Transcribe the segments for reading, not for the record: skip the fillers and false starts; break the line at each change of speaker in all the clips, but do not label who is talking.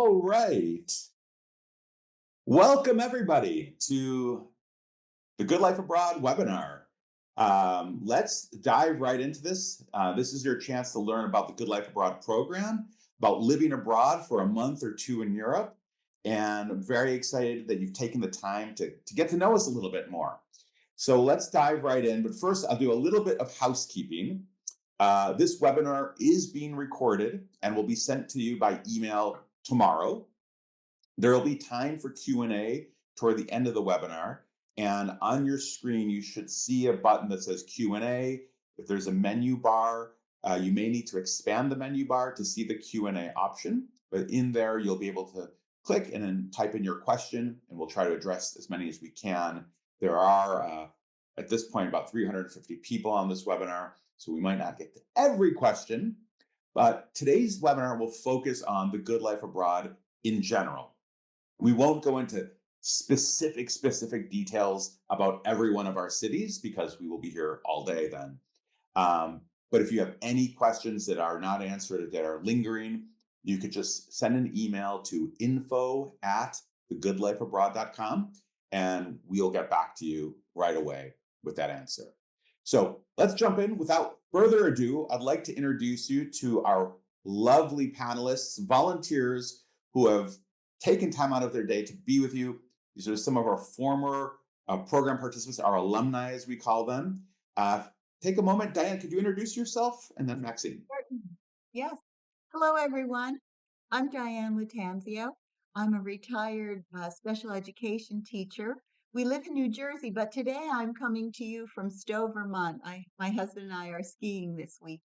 All right. Welcome, everybody, to the Good Life Abroad webinar. Let's dive right into this. This is your chance to learn about the Good Life Abroad program, about living abroad for a month or two in Europe. And I'm very excited that you've taken the time to get to know us a little bit more. So let's dive right in. But first, I'll do a little bit of housekeeping. This webinar is being recorded and will be sent to you by email tomorrow. There will be time for Q&A toward the end of the webinar. And on your screen, you should see a button that says Q&A. If there's a menu bar, you may need to expand the menu bar to see the Q&A option. But in there, you'll be able to click and then type in your question, and we'll try to address as many as we can. There are, at this point, about 350 people on this webinar, so we might not get to every question. But today's webinar will focus on the Good Life Abroad in general. We won't go into specific details about every one of our cities because we will be here all day then. But if you have any questions that are not answered, that are lingering, you could just send an email to info@thegoodlifeabroad.com and we'll get back to you right away with that answer. So let's jump in. Without further ado, I'd like to introduce you to our lovely panelists, volunteers who have taken time out of their day to be with you. These are some of our former program participants, our alumni, as we call them. Take a moment, Diane, could you introduce yourself? And then Maxine.
Yes. Hello, everyone. I'm Diane Lutanzio. I'm a retired special education teacher. We live in New Jersey, but today I'm coming to you from Stowe, Vermont. My husband and I are skiing this week,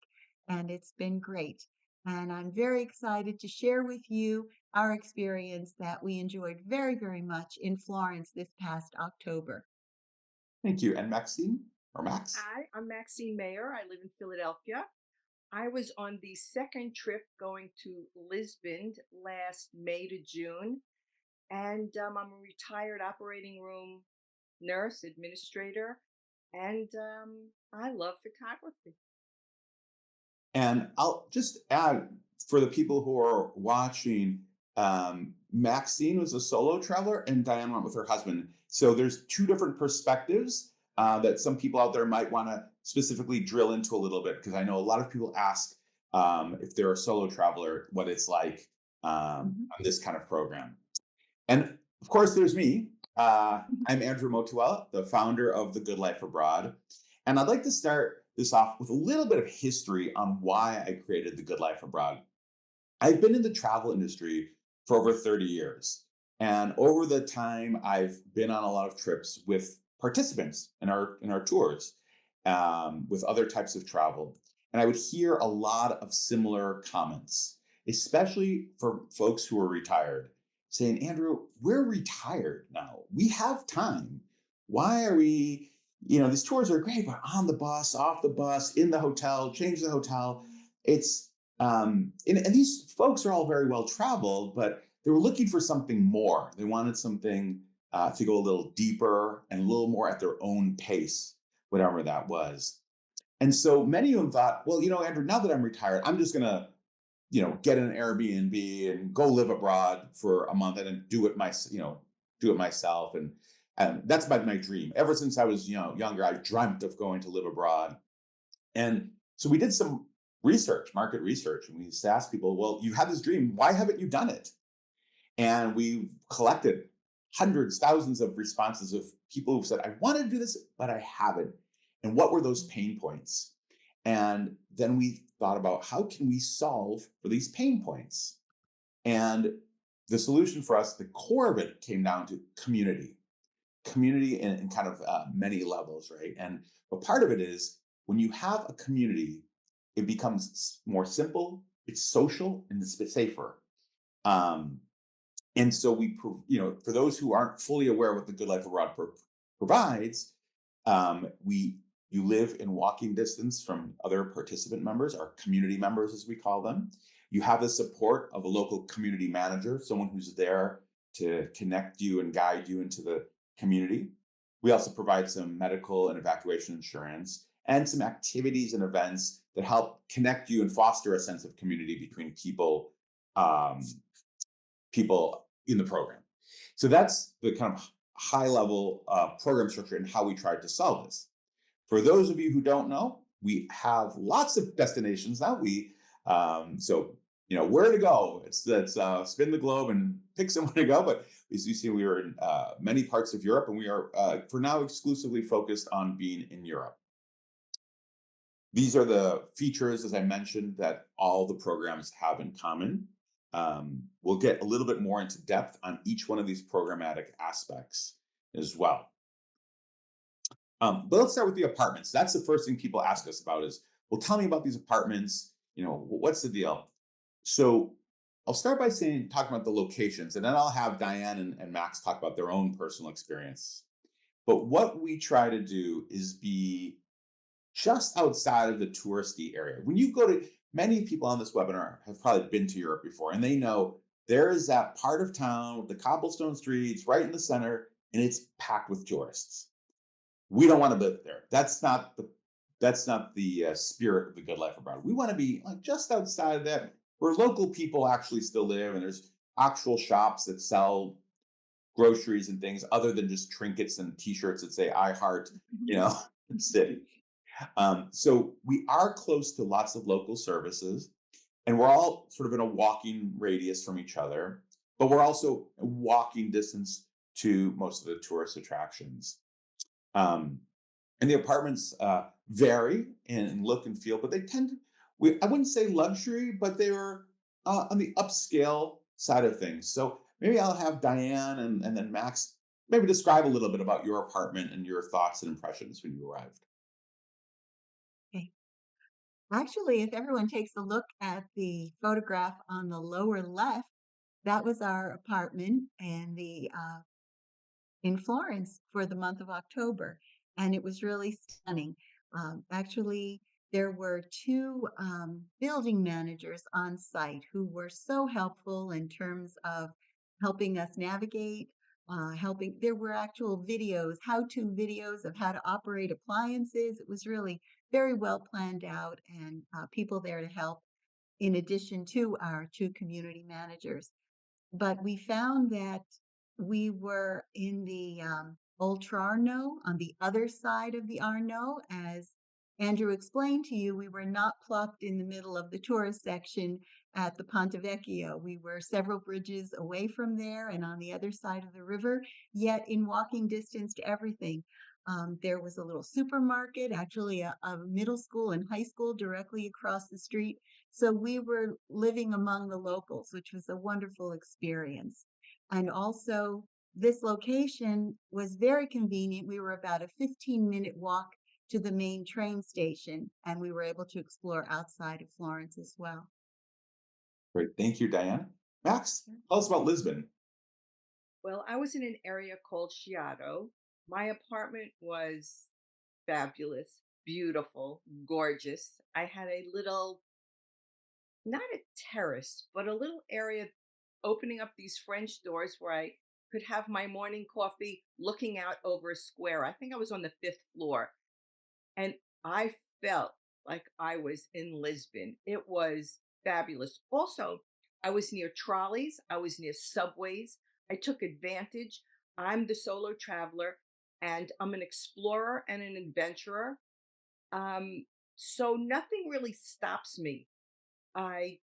and it's been great. And I'm very excited to share with you our experience that we enjoyed very, very much in Florence this past October.
Thank you. And Maxine, or Max?
Hi, I'm Maxine Mayer. I live in Philadelphia. I was on the second trip going to Lisbon last May to June, and I'm a retired operating room nurse, administrator, and I love photography.
And I'll just add, for the people who are watching, Maxine was a solo traveler and Diane went with her husband. So there's two different perspectives that some people out there might want to specifically drill into a little bit, because I know a lot of people ask if they're a solo traveler, what it's like on this kind of program. And of course, there's me. I'm Andrew Motuela, the founder of The Good Life Abroad. And I'd like to start this off with a little bit of history on why I created The Good Life Abroad. I've been in the travel industry for over 30 years. And over the time, I've been on a lot of trips with participants in our tours, with other types of travel. And I would hear a lot of similar comments, especially for folks who are retired, saying, Andrew, we're retired now. We have time. Why are we, these tours are great, but on the bus, off the bus, in the hotel, change the hotel. It's, and these folks are all very well traveled, but they were looking for something more. They wanted something to go a little deeper and a little more at their own pace, whatever that was. And so many of them thought, well, Andrew, now that I'm retired, I'm just going to, get an Airbnb and go live abroad for a month and then do it myself. And that's my dream. Ever since I was, younger, I dreamt of going to live abroad. And so we did some research, market research, and we just asked people, well, you had this dream, why haven't you done it? And we collected hundreds, thousands of responses of people who've said, I wanted to do this, but I haven't. And what were those pain points? And then we thought about, how can we solve for these pain points? And the solution for us, the core of it, came down to community in kind of many levels, right? And but part of it is, when you have a community, it becomes more simple, it's social, and it's safer. And so for those who aren't fully aware what the Good Life Abroad provides, you live in walking distance from other participant members, or community members, as we call them. You have the support of a local community manager, someone who's there to connect you and guide you into the community. We also provide some medical and evacuation insurance and some activities and events that help connect you and foster a sense of community between people people in the program. So that's the kind of high level program structure and how we tried to solve this. For those of you who don't know, we have lots of destinations now. So where to go. Let's spin the globe and pick somewhere to go. But as you see, we are in many parts of Europe, and we are for now exclusively focused on being in Europe. These are the features, as I mentioned, that all the programs have in common. We'll get a little bit more into depth on each one of these programmatic aspects as well. But let's start with the apartments. That's the first thing people ask us about is, well, tell me about these apartments. What's the deal? So I'll start by talking about the locations, and then I'll have Diane and Max talk about their own personal experience. But what we try to do is be just outside of the touristy area. When you go to, many people on this webinar have probably been to Europe before, and they know there is that part of town with the cobblestone streets right in the center, and it's packed with tourists. We don't want to live there. That's not the spirit of the Good Life Abroad. We want to be like just outside of that, where local people actually still live, and there's actual shops that sell groceries and things other than just trinkets and T-shirts that say "I heart," city. So we are close to lots of local services, and we're all sort of in a walking radius from each other, but we're also a walking distance to most of the tourist attractions. Um, and the apartments vary in look and feel, but they tend to, I wouldn't say luxury, but they are on the upscale side of things. So maybe I'll have Diane and then Max maybe describe a little bit about your apartment and your thoughts and impressions when you arrived.
Okay. Actually, if everyone takes a look at the photograph on the lower left, that was our apartment in Florence for the month of October, and it was really stunning. Actually, there were two building managers on site who were so helpful in terms of helping us navigate. There were actual videos, how-to videos of how to operate appliances. It was really very well planned out, and people there to help, in addition to our two community managers. But we found that we were in the Ultra Arno on the other side of the Arno. As Andrew explained to you, we were not plopped in the middle of the tourist section at the Ponte Vecchio. We were several bridges away from there and on the other side of the river, yet in walking distance to everything. There was a little supermarket, actually a middle school and high school directly across the street. So we were living among the locals, which was a wonderful experience. And also, this location was very convenient. We were about a 15-minute walk to the main train station, and we were able to explore outside of Florence as well.
Great, thank you, Diane. Max, tell us about Lisbon.
Well, I was in an area called Chiado. My apartment was fabulous, beautiful, gorgeous. I had a little, not a terrace, but a little area opening up these French doors where I could have my morning coffee looking out over a square. I think I was on the fifth floor. And I felt like I was in Lisbon. It was fabulous. Also, I was near trolleys, I was near subways. I took advantage. I'm the solo traveler and I'm an explorer and an adventurer. Um, so nothing really stops me. I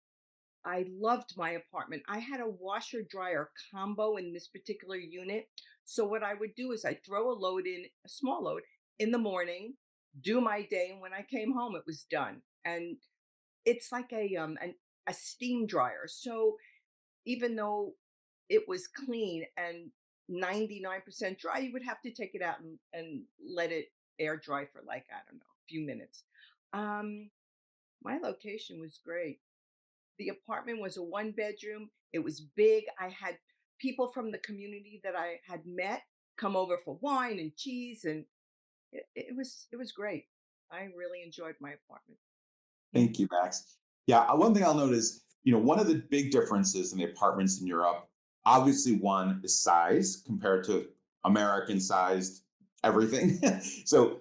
I loved my apartment. I had a washer dryer combo in this particular unit. So what I would do is I throw a load in, a small load in the morning, do my day, and when I came home, it was done. And it's like a steam dryer. So even though it was clean and 99% dry, you would have to take it out and let it air dry for like, I don't know, a few minutes. Um, my location was great. The apartment was a one bedroom. It was big. I had people from the community that I had met come over for wine and cheese, and it was great. I really enjoyed my apartment.
Yeah.
Thank you, Max. Yeah, one thing I'll note is, one of the big differences in the apartments in Europe, obviously one is size compared to American sized everything. So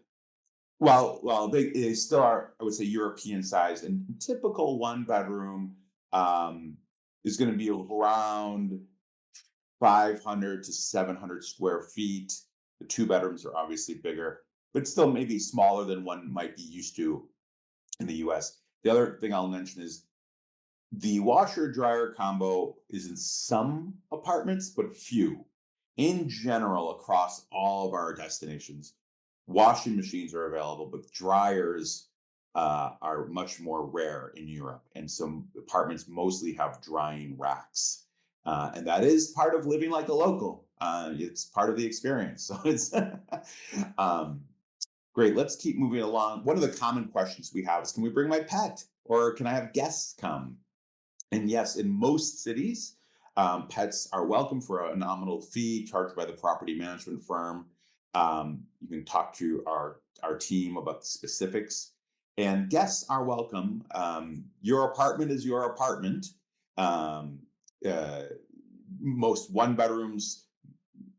while they still are, I would say, European sized, and typical one bedroom is going to be around 500 to 700 square feet. The two bedrooms are obviously bigger, but still maybe smaller than one might be used to in the US. The other thing I'll mention is the washer dryer combo is in some apartments, but few. In general, across all of our destinations, washing machines are available, but dryers are much more rare in Europe. And some apartments mostly have drying racks. And that is part of living like a local. It's part of the experience. So it's great. Let's keep moving along. One of the common questions we have is, can we bring my pet or can I have guests come? And yes, in most cities, pets are welcome for a nominal fee charged by the property management firm. You can talk to our team about the specifics. And guests are welcome. Your apartment is your apartment. Um, uh, Most one bedrooms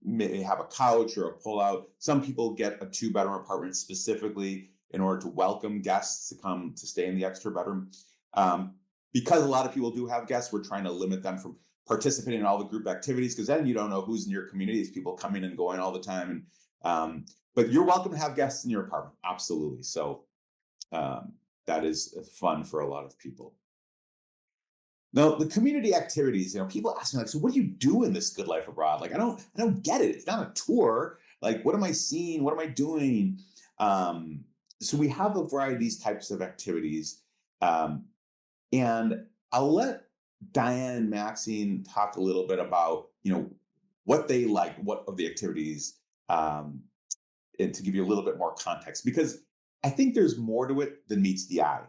may have a couch or a pull-out. Some people get a two-bedroom apartment specifically in order to welcome guests to come to stay in the extra bedroom. Um, because a lot of people do have guests, we're trying to limit them from participating in all the group activities because then you don't know who's in your community. These people coming and going all the time. And but you're welcome to have guests in your apartment, absolutely. So um, that is fun for a lot of people. Now, the community activities, people ask me like, so what do you do in this good life abroad? Like, I don't get it. It's not a tour. Like, what am I seeing? What am I doing? Um, so we have a variety of these types of activities. Um, and I'll let Diane and Maxine talk a little bit about, what they like, what of the activities, um, and to give you a little bit more context, because I think there's more to it than meets the eye.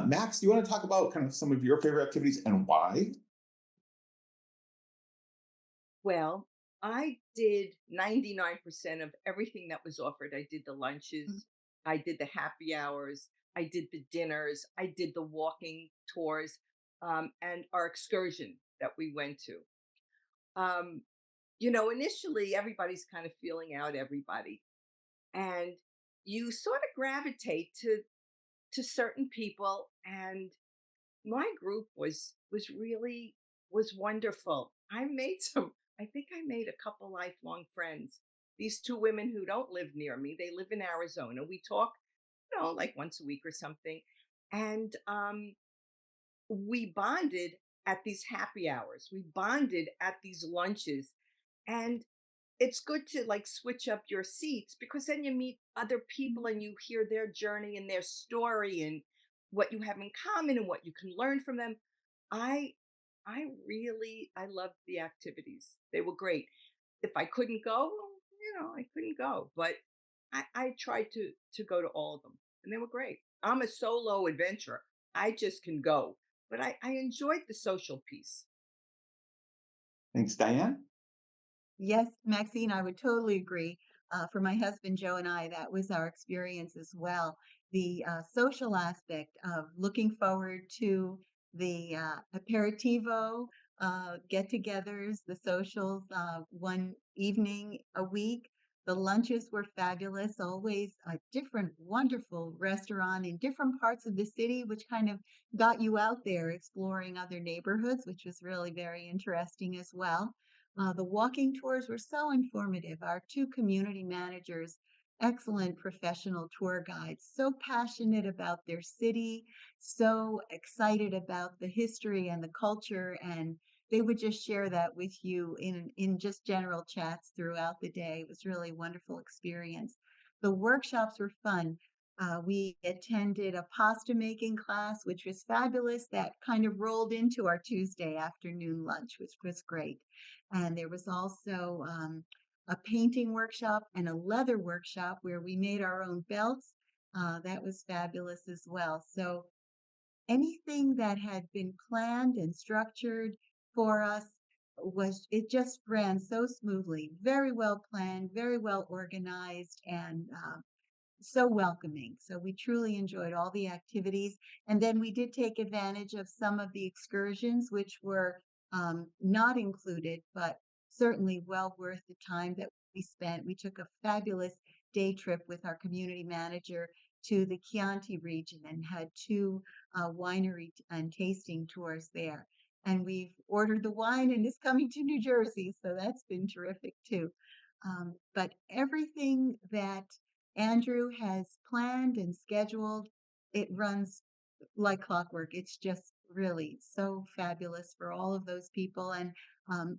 Max, do you want to talk about kind of some of your favorite activities and why?
Well, I did 99% of everything that was offered. I did the
Mm.
lunches, I did the happy hours, I did the dinners, I did the walking tours, and our excursion that we went to. Um, initially everybody's kind of feeling out everybody, and you sort of gravitate to certain people, and my group was wonderful. I think I made a couple lifelong friends. These two women who don't live near me, they live in Arizona. We talk, like once a week or something. And we bonded at these happy hours. We bonded at these lunches. And it's good to like switch up your seats because then you meet other people and you hear their journey and their story and what you have in common and what you can learn from them. I I loved the activities. They were great. If I couldn't go, well, I couldn't go. But I tried to go to all of them and they were great. I'm a solo adventurer. I just can go. But I enjoyed the social piece.
Thanks, Diane.
Yes, Maxine, I would totally agree. For my husband Joe and I, that was our experience as well. The social aspect of looking forward to the aperitivo, get-togethers, the socials, one evening a week. The lunches were fabulous. Always a different, wonderful restaurant in different parts of the city, which kind of got you out there exploring other neighborhoods, which was really very interesting as well. The walking tours were so informative. Our two community managers, excellent professional tour guides, so passionate about their city, so excited about the history and the culture, and they would just share that with you in just general chats throughout the day. It was really a wonderful experience. The workshops were fun. We attended a pasta making class, which was fabulous. That kind of rolled into our Tuesday afternoon lunch, which was great. And there was also a painting workshop and a leather workshop where we made our own belts. That was fabulous as well. So anything that had been planned and structured for us it just ran so smoothly, very well planned, very well organized, and so welcoming. So we truly enjoyed all the activities. And then we did take advantage of some of the excursions, which were not included, but certainly well worth the time that we spent. We took a fabulous day trip with our community manager to the Chianti region and had two winery and tasting tours there. and we've ordered the wine and it's coming to New Jersey. So that's been terrific too. But everything that Andrew has planned and scheduled, it runs like clockwork. It's just really so fabulous for all of those people. And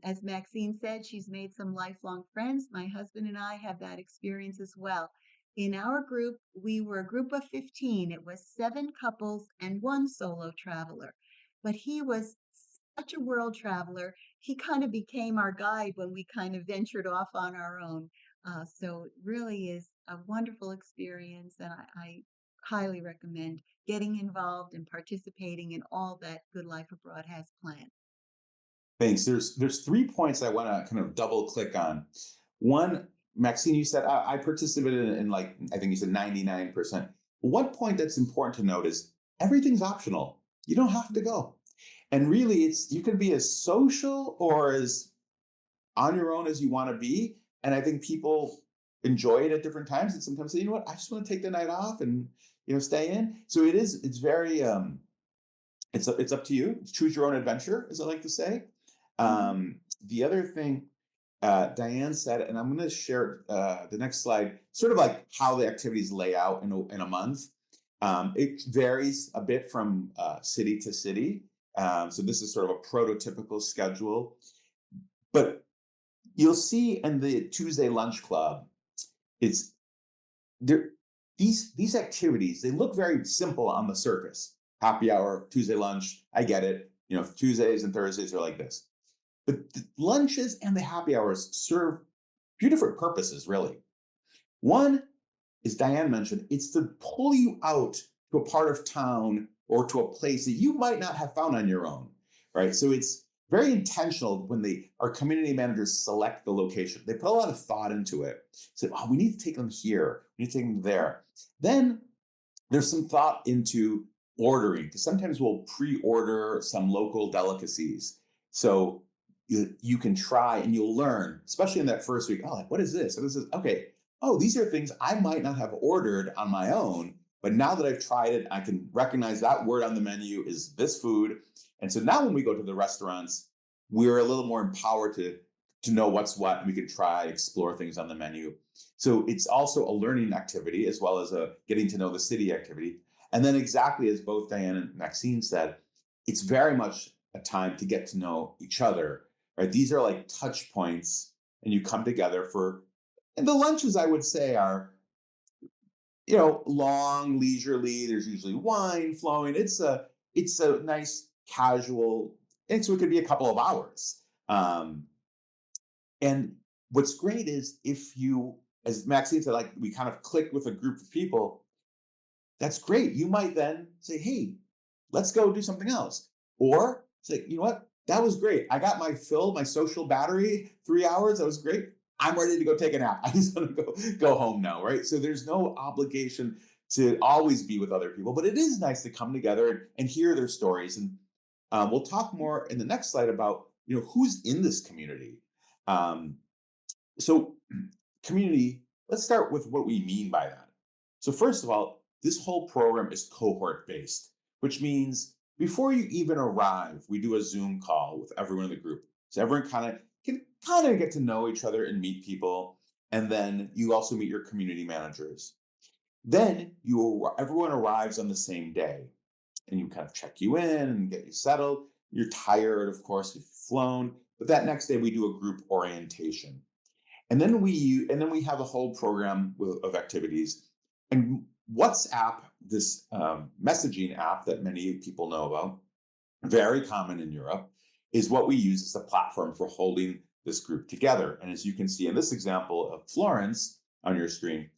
as Maxine said, she's made some lifelong friends. My husband and I have that experience as well. In our group, we were a group of 15. It was 7 couples and 1 solo traveler. But he was such a world traveler. He kind of became our guide when we kind of ventured off on our own. So it really is a wonderful experience, and I highly recommend getting involved and participating in all that Good Life Abroad has planned.
Thanks. There's 3 points I want to kind of double click on. One, Maxine, you said I participated in like I think you said 99%. One point that's important to note is everything's optional. You don't have to go. And really it's you can be as social or as on your own as you want to be. And I think people enjoy it at different times and sometimes say, you know what, I just want to take the night off and stay in. So it's very it's up to you. Choose your own adventure, as I like to say.
Mhm.
The other thing Diane said, and I'm going to share the next slide, sort of like how the activities lay out in a month. It varies a bit from city to city. So this is sort of a prototypical schedule. But you'll see in the Tuesday lunch club, it's there these activities, they look very simple on the surface. Happy hour, Tuesday lunch, I get it. Tuesdays and Thursdays are like this. But the lunches and the happy hours serve two different purposes, really. One, as Diane mentioned, it's to pull you out to a part of town or to a place that you might not have found on your own, right? So it's very intentional when our community managers select the location. They put a lot of thought into it. Say, oh, we need to take them here. We need to take them there. Then there's some thought into ordering because sometimes we'll pre-order some local delicacies. So you can try and you'll learn, especially in that first week. Oh, like, what is this? What is this? Okay. Oh, these are things I might not have ordered on my own, but now that I've tried it, I can recognize that word on the menu is this food. And so now when we go to the restaurants, we're a little more empowered to know what's what, and we can try, explore things on the menu. So it's also a learning activity as well as a getting to know the city activity. And then exactly as both Diane and Maxine said, it's very much a time to get to know each other, right? These are like touch points and you come together and the lunches I would say are, long, leisurely. There's usually wine flowing. It's a nice casual, and so it could be a couple of hours. And what's great is if you, as Maxine said, like we kind of click with a group of people, that's great. You might then say, hey, let's go do something else. Or say, you know what? That was great. I got my social battery, 3 hours. That was great. I'm ready to go take a nap. I just want to go home now, right? So there's no obligation to always be with other people, but it is nice to come together and hear their stories. And we'll talk more in the next slide about who's in this community. Um, so, community, let's start with what we mean by that. So, first of all, this whole program is cohort based, which means before you even arrive, we do a Zoom call with everyone in the group. So, everyone can get to know each other and meet people. And then you also meet your community managers. Then everyone arrives on the same day and you kind of check you in and get you settled. You're tired, of course, if you've flown. But that next day, we do a group orientation. And then we have a whole program of activities. And WhatsApp, this messaging app that many people know about, very common in Europe, is what we use as a platform for holding this group together. And as you can see in this example of Florence on your screen,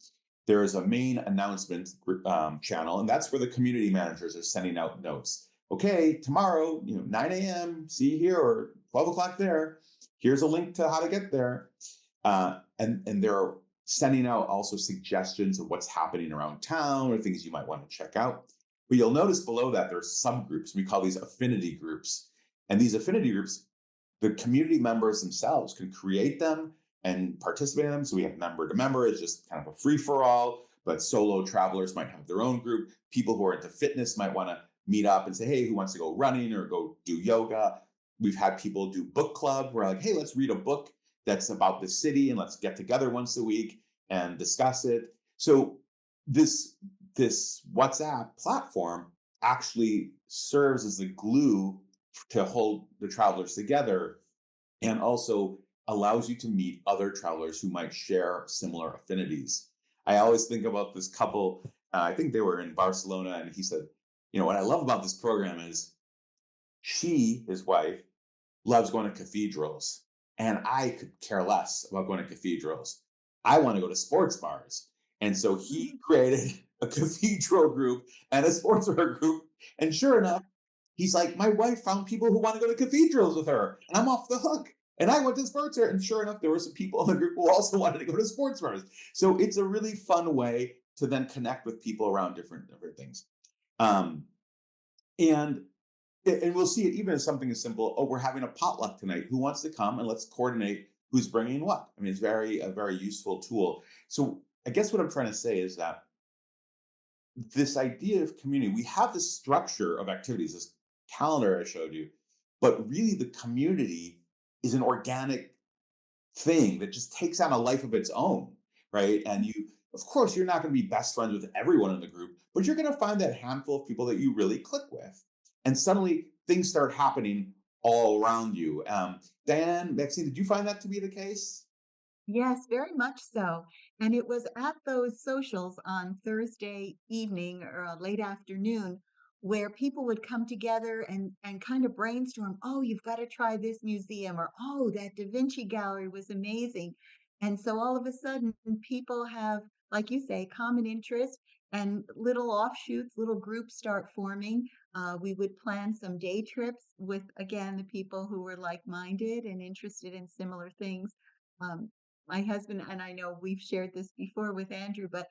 there is a main announcement channel, and that's where the community managers are sending out notes. Okay, tomorrow, 9 a.m., see you here, or 12 o'clock there. Here's a link to how to get there. And they're sending out also suggestions of what's happening around town or things you might want to check out. But you'll notice below that there's subgroups. We call these affinity groups. And these affinity groups, the community members themselves can create them and participate in them. So we have member to member, it's just kind of a free for all, but solo travelers might have their own group. People who are into fitness might want to meet up and say, hey, who wants to go running or go do yoga? we've had people do book club. We're like, hey, let's read a book that's about the city and let's get together once a week and discuss it. So this this WhatsApp platform actually serves as the glue to hold the travelers together and also allows you to meet other travelers who might share similar affinities. I always think about this couple, I think they were in Barcelona, and he said, what I love about this program is his wife, loves going to cathedrals, and I could care less about going to cathedrals. I want to go to sports bars. And so he created a cathedral group and a sports bar group. And sure enough, he's like, my wife found people who want to go to cathedrals with her, and I'm off the hook. And I went to sports bar, and sure enough, there were some people in the group who also wanted to go to sports bars. So it's a really fun way to then connect with people around different things. Um, and and we'll see it even as something as simple. Oh, we're having a potluck tonight. Who wants to come? And let's coordinate who's bringing what. I mean, it's a very useful tool. So I guess what I'm trying to say is that this idea of community, we have this structure of activities, this calendar I showed you, but really the community is an organic thing that just takes on a life of its own, right? And of course, you're not going to be best friends with everyone in the group, but you're going to find that handful of people that you really click with. And suddenly things start happening all around you. Diane, Maxine, did you find that to be the case?
Yes, very much so. And it was at those socials on Thursday evening or late afternoon where people would come together and kind of brainstorm, oh, you've got to try this museum, or oh, that Da Vinci gallery was amazing. And so all of a sudden, people have, like you say, common interest and little offshoots, little groups start forming. We would plan some day trips with, again, the people who were like-minded and interested in similar things. Um, my husband and I know we've shared this before with Andrew, but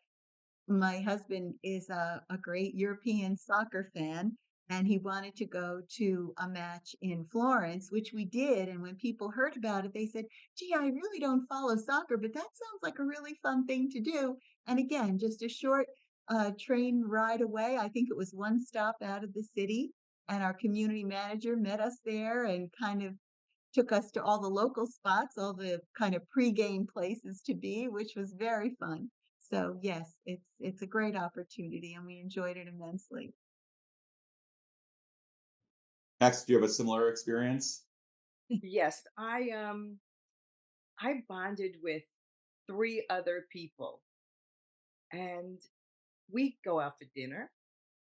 my husband is a great European soccer fan, and he wanted to go to a match in Florence, which we did. And when people heard about it, they said, gee, I really don't follow soccer, but that sounds like a really fun thing to do. And again, just a short train ride away. I think it was one stop out of the city. And our community manager met us there and kind of took us to all the local spots, all the kind of pregame places to be, which was very fun. So yes, it's a great opportunity and we enjoyed it immensely.
Max, do you have a similar experience?
Yes, I bonded with three other people, and we go out for dinner.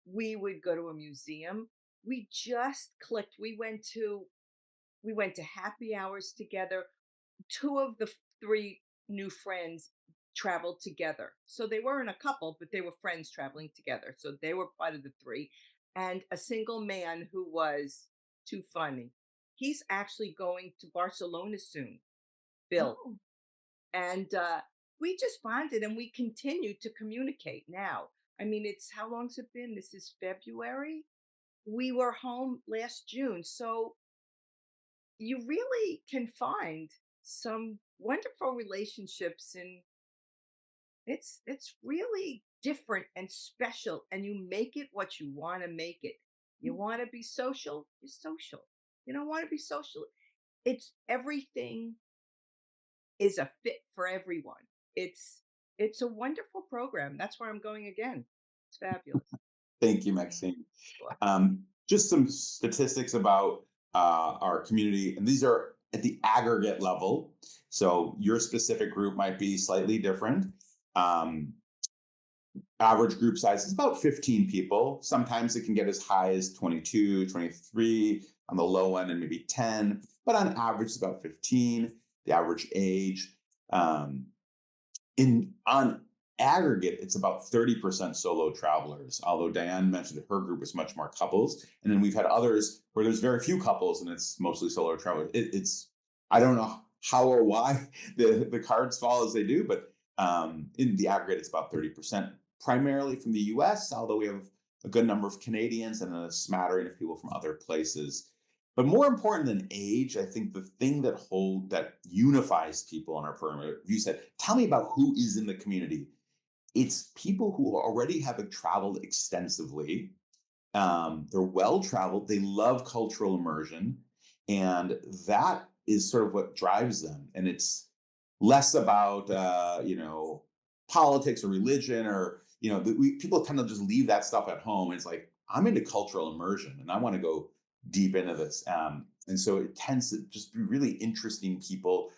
We would go to a museum. We just clicked. We went to happy hours together. Two of the three new friends traveled together. So they weren't a couple, but they were friends traveling together. So they were part of the three. And a single man who was too funny. He's actually going to Barcelona soon, Bill.
Oh,
And we just bonded and we continue to communicate now. I mean, it's how long's it been? This is February. We were home last June. So you really can find some wonderful relationships, and it's really different and special, and you make it what you want to make it. You want to be social, you're social. You don't want to be social, it's everything is a fit for everyone. It's a wonderful program. That's where I'm going again. It's fabulous.
Thank you, Maxine.
Sure.
Just some statistics about our community, and these are at the aggregate level. So your specific group might be slightly different. Um, Average group size is about 15 people. Sometimes it can get as high as 22, 23 on the low end, and maybe 10, but on average, it's about 15, the average age. Um, in on aggregate, it's about 30% solo travelers, although Diane mentioned that her group is much more couples. And then we've had others where there's very few couples and it's mostly solo travelers. It's, I don't know how or why the cards fall as they do, but in the aggregate, it's about 30%, primarily from the US, although we have a good number of Canadians and a smattering of people from other places. But more important than age, I think the thing that unifies people in our program, you said, tell me about who is in the community. It's people who already have traveled extensively. They're well traveled. They love cultural immersion, And that is sort of what drives them. And it's less about, politics or religion or, people tend to just leave that stuff at home. It's like, I'm into cultural immersion and I want to go deep into this. And so it tends to just be really interesting people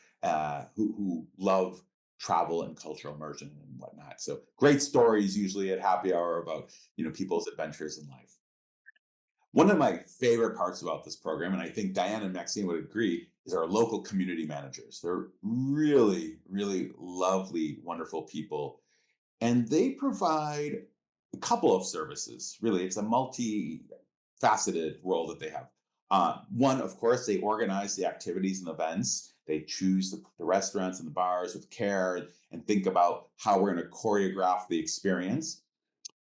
who love travel and cultural immersion and whatnot. So great stories usually at happy hour about, people's adventures in life. One of my favorite parts about this program, and I think Diane and Maxine would agree, is our local community managers. They're really, really lovely, wonderful people. And they provide a couple of services. Really, it's a multi-faceted role that they have. One, of course, they organize the activities and events. They choose the restaurants and the bars with care and think about how we're going to choreograph the experience.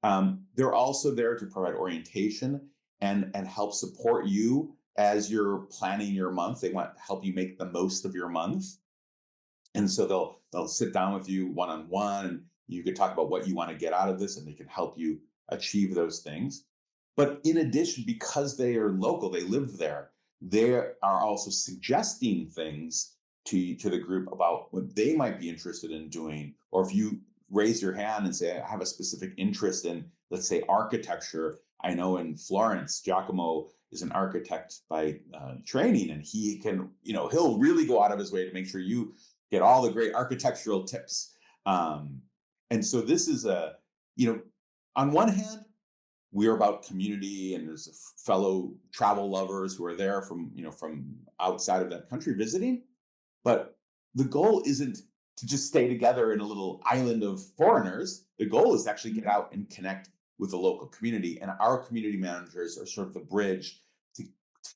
They're also there to provide orientation and help support you as you're planning your month. They want to help you make the most of your month. And so they'll sit down with you one on one, and you could talk about what you want to get out of this, and they can help you achieve those things. But in addition, because they are local, they live there, they are also suggesting things to the group about what they might be interested in doing. Or if you raise your hand and say, I have a specific interest in, let's say, architecture. I know in Florence, Giacomo is an architect by training, and he can, he'll really go out of his way to make sure you get all the great architectural tips. Um, and so this is on one hand, we're about community, and there's fellow travel lovers who are there from outside of that country visiting. But the goal isn't to just stay together in a little island of foreigners. The goal is to actually get out and connect with the local community. And our community managers are sort of the bridge to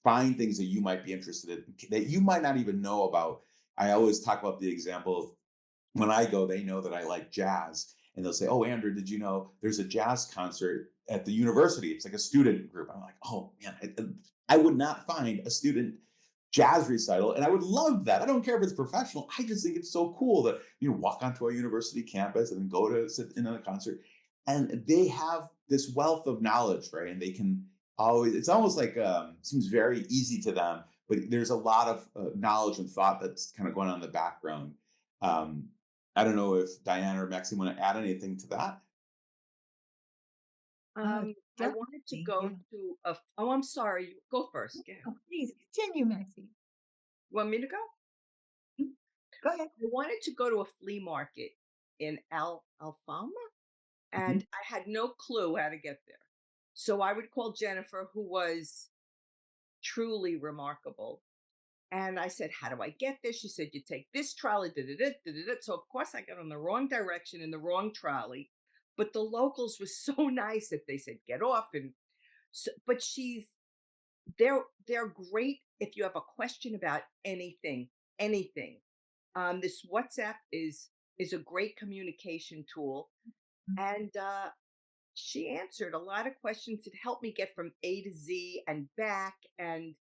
find things that you might be interested in, that you might not even know about. I always talk about the example of when I go, they know that I like jazz. And they'll say, "Oh, Andrew, did you know there's a jazz concert at the university? It's like a student group." I'm like, "Oh, man, I would not find a student jazz recital. And I would love that. I don't care if it's professional. I just think it's so cool that you walk onto a university campus and then go to sit in on a concert. And they have this wealth of knowledge, right? And they can always, it's almost like, seems very easy to them, but there's a lot of knowledge and thought that's kind of going on in the background. Um, I don't know if Diana or Maxine want to add anything to that.
Uh,
I wanted to
definitely.
go
Yeah.
to a. Oh, I'm sorry. Go first. Go ahead.
Oh, please continue, Maxine.
Want me to go?
Mm, go ahead.
I wanted to go to a flea market in Alfama,
Mhm.
and I had no clue how to get there. So I would call Jennifer, who was truly remarkable. And I said, "How do I get there?" She said, "You take this trolley." Da, da, da, da, da, da. So, of course, I got on the wrong direction in the wrong trolley. But the locals were so nice that they said, "Get off." And so, but they're great if you have a question about anything, anything. This WhatsApp is a great communication tool,
Mm,
and she answered a lot of questions that helped me get from A to Z and back. And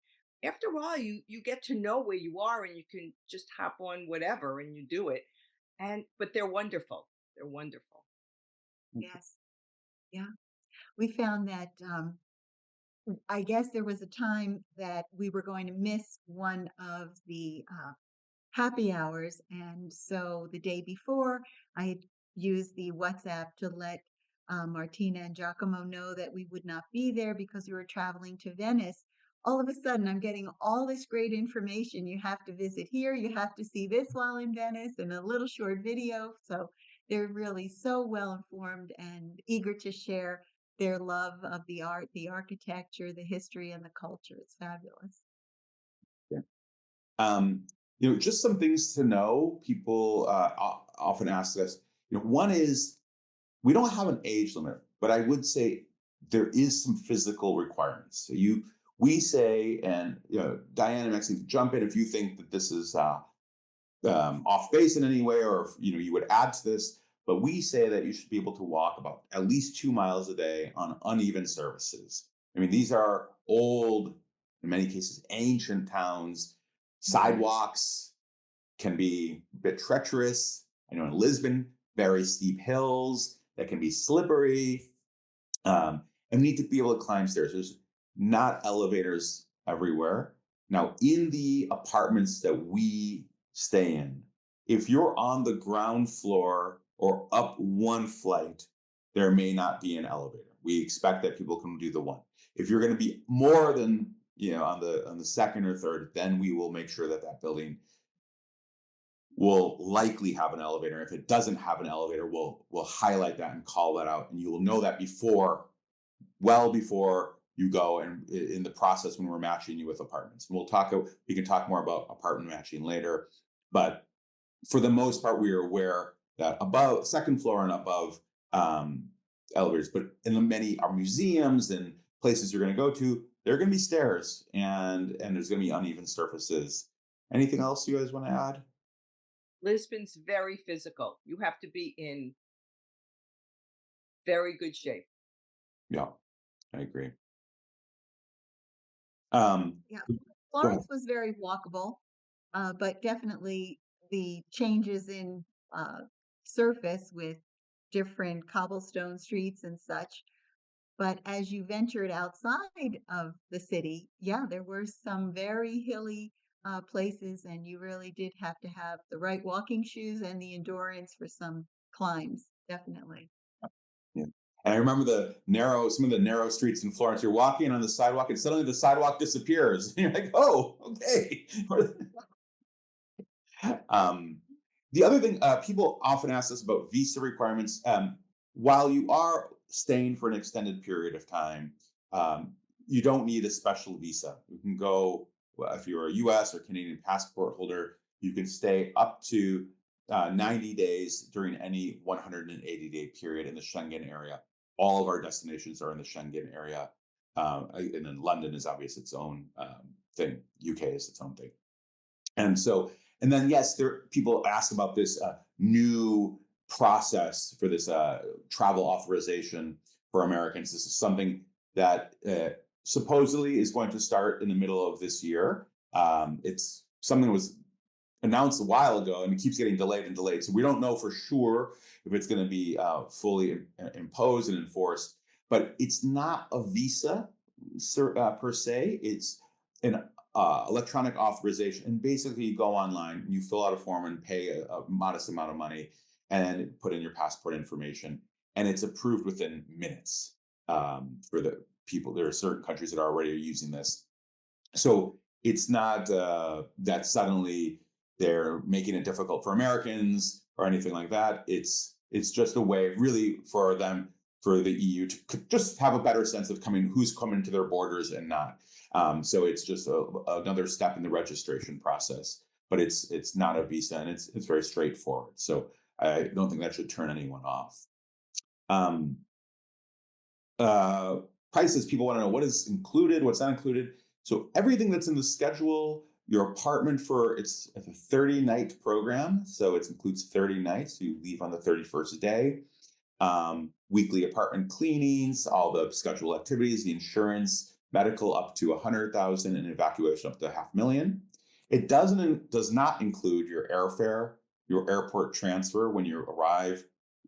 after a while, you get to know where you are, and you can just hop on whatever and you do it. And but they're wonderful. They're wonderful.
yes. Yeah. We found that I guess there was a time that we were going to miss one of the happy hours. And so the day before, I had used the WhatsApp to let Martina and Giacomo know that we would not be there because we were traveling to Venice. All of a sudden, I'm getting all this great information. You have to visit here, you have to see this while in Venice, and a little short video. So they're really so well informed and eager to share their love of the art, the architecture, the history, and the culture. It's fabulous.
Yeah. Um, just some things to know. People often ask us. One is we don't have an age limit, but I would say there is some physical requirements. We say, and Diane and Maxine, jump in if you think that this is off base in any way, or if you would add to this. But we say that you should be able to walk about at least 2 miles a day on uneven surfaces. I mean, these are old, in many cases, ancient towns.
Mhm.
Sidewalks can be a bit treacherous. I know in Lisbon, very steep hills that can be slippery, and we need to be able to climb stairs. There's not elevators everywhere. Now, in the apartments that we stay in, if you're on the ground floor or up one flight, there may not be an elevator. We expect that people can do the one. If you're going to be more than on the second or third, then we will make sure that that building will likely have an elevator. If it doesn't have an elevator, we'll highlight that and call that out, and you will know that well before you go and in the process when we're matching you with apartments. And we can talk more about apartment matching later, but for the most part, we are aware that above second floor and above um, elevators, but in the many our museums and places you're going to go to, there are going to be stairs and there's going to be uneven surfaces. Anything else you guys want to add?
Lisbon's very physical. You have to be in very good shape.
Yeah, I agree.
Yeah.
Go ahead.
Florence was very walkable, but definitely the changes in surface with different cobblestone streets and such. But as you ventured outside of the city, yeah, there were some very hilly places, and you really did have to have the right walking shoes and the endurance for some climbs, definitely.
Yeah. And I remember some of the narrow streets in Florence. You're walking on the sidewalk, and suddenly the sidewalk disappears. And you're like, oh, okay. um, the other thing, people often ask us about visa requirements. While you are staying for an extended period of time, um, you don't need a special visa. You can go, well, if you're a US or Canadian passport holder, you can stay up to 90 days during any 180-day period in the Schengen area. All of our destinations are in the Schengen area. And then London is obviously its own thing. UK is its own thing. And so, and then yes, there people ask about this new process for this travel authorization for Americans. This is something that supposedly is going to start in the middle of this year. It's something that was announced a while ago, and it keeps getting delayed and delayed. So we don't know for sure if it's going to be fully imposed and enforced. But it's not a visa per se. It's an electronic authorization, and basically you go online, you fill out a form and pay a modest amount of money, and put in your passport information, and it's approved within minutes for the people. There are certain countries that are already using this, so it's not that suddenly they're making it difficult for Americans or anything like that. It's just a way, really, for them, for the EU to just have a better sense of who's coming to their borders and not. So it's just another step in the registration process, but it's not a visa, and it's very straightforward. So I don't think that should turn anyone off. Um, uh, Prices, people want to know what is included, what's not included. So everything that's in the schedule, your apartment it's a 30-night program. So it includes 30 nights. You leave on the 31st day. Weekly apartment cleanings, all the scheduled activities, the insurance, medical up to 100,000, and evacuation up to 500,000. It does not include your airfare, your airport transfer when you arrive.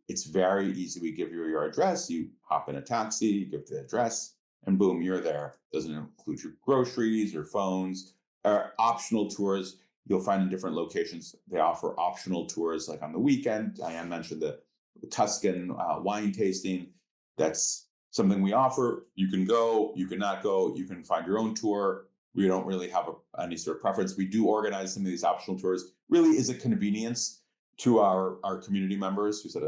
It's very easy. We give you your address, you hop in a taxi, you give the address, and boom, you're there. Doesn't include your groceries, your phones, or optional tours. You'll find in different locations, they offer optional tours like on the weekend. Diane mentioned the Tuscan wine tasting. That's something we offer. You can go, you can not go, you can find your own tour. We don't really have any sort of preference. We do organize some of these optional tours. Really is a convenience to our community members who said,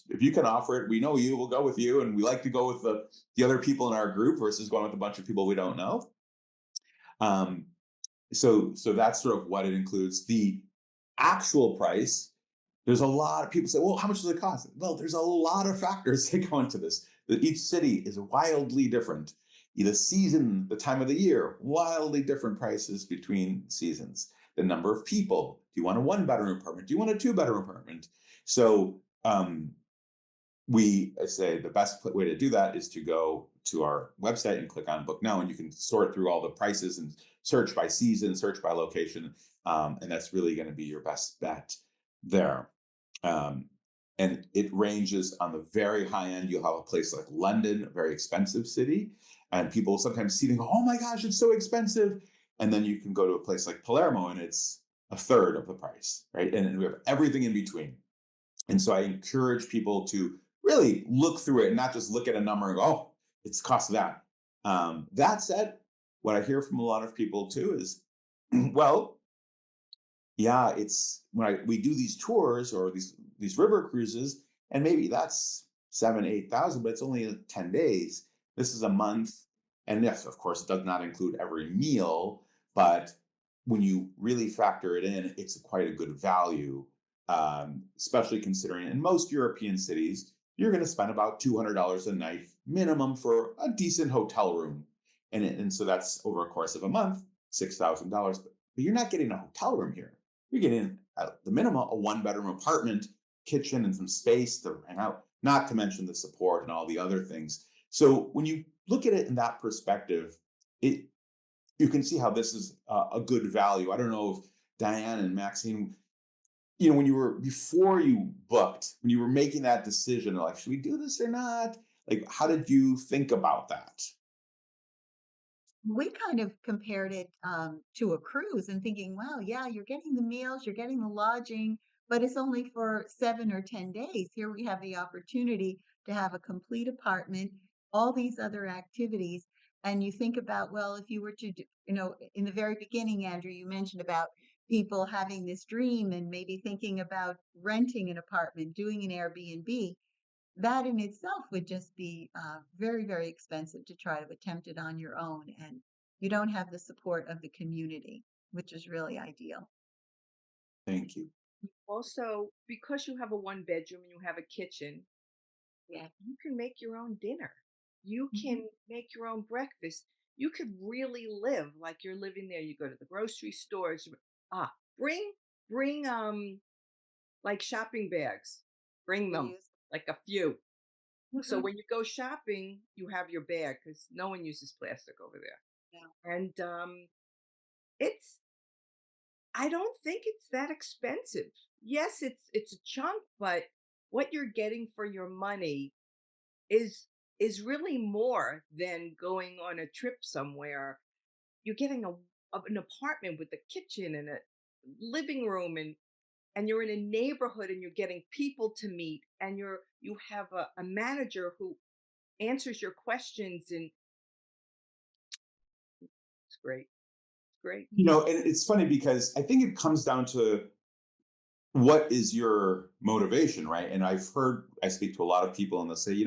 if you can offer it, we know you, we'll go with you. And we like to go with the other people in our group versus going with a bunch of people we don't know. Um, so that's sort of what it includes. The actual price, there's a lot of people say, well, how much does it cost? Well, there's a lot of factors that go into this. That each city is wildly different. The season, the time of the year, wildly different prices between seasons. The number of people. Do you want a one-bedroom apartment? Do you want a two-bedroom apartment? So I say the best way to do that is to go to our website and click on book now, and you can sort through all the prices and search by season, search by location, and that's really going to be your best bet there. Um, and it ranges on the very high end. You'll have a place like London, a very expensive city, and people sometimes see and go, "Oh my gosh, it's so expensive." And then you can go to a place like Palermo and it's a third of the price, right? And then we have everything in between. And so I encourage people to really look through it and not just look at a number and go, oh, it's cost that. That said, what I hear from a lot of people too is, well, yeah, it's when we do these tours or these river cruises, and maybe that's 7, 8 thousand, but it's only 10 days. This is a month, and yes, of course, it does not include every meal, but when you really factor it in, it's quite a good value. Especially considering in most European cities, you're going to spend about $200 a night minimum for a decent hotel room, and so that's over a course of a month, $6,000. But you're not getting a hotel room here. You're getting at the minimum a one-bedroom apartment, kitchen, and some space to hang out. Not to mention the support and all the other things. So when you look at it in that perspective, it you can see how this is a good value. I don't know if Diane and Maxine, when you were before you booked, when you were making that decision, like, should we do this or not? Like, how did you think about that?
We kind of compared it to a cruise and thinking, wow, yeah, you're getting the meals, you're getting the lodging, but it's only for 7 or 10 days. Here we have the opportunity to have a complete apartment, all these other activities. And you think about, well, if you were to do, in the very beginning, Andrew, you mentioned about people having this dream and maybe thinking about renting an apartment, doing an Airbnb. That in itself would just be very, very expensive to try to attempt it on your own. And you don't have the support of the community, which is really ideal.
Thank you.
Also, because you have a one bedroom and you have a kitchen,
Yeah.
you can make your own dinner. You
Hmm.
can make your own breakfast. You could really live like you're living there. You go to the grocery stores. Ah, bring bring like shopping bags. Bring them,
Reuse.
like a few. So
Hmm.
when you go shopping, you have your bag because no one uses plastic over there.
Yeah.
And it's I don't think it's that expensive. Yes, it's a chunk, but what you're getting for your money is is really more than going on a trip somewhere. You're getting an apartment with a kitchen and a living room, and you're in a neighborhood and you're getting people to meet, and you have a manager who answers your questions, and it's great. It's great.
And it's funny because I think it comes down to what is your motivation, right? And I speak to a lot of people and they'll say,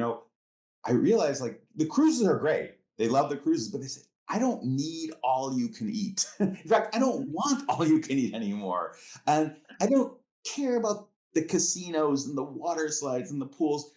I realize like the cruises are great. They love the cruises, but they say, I don't need all you can eat. In fact, I don't want all you can eat anymore. And I don't care about the casinos and the water slides and the pools.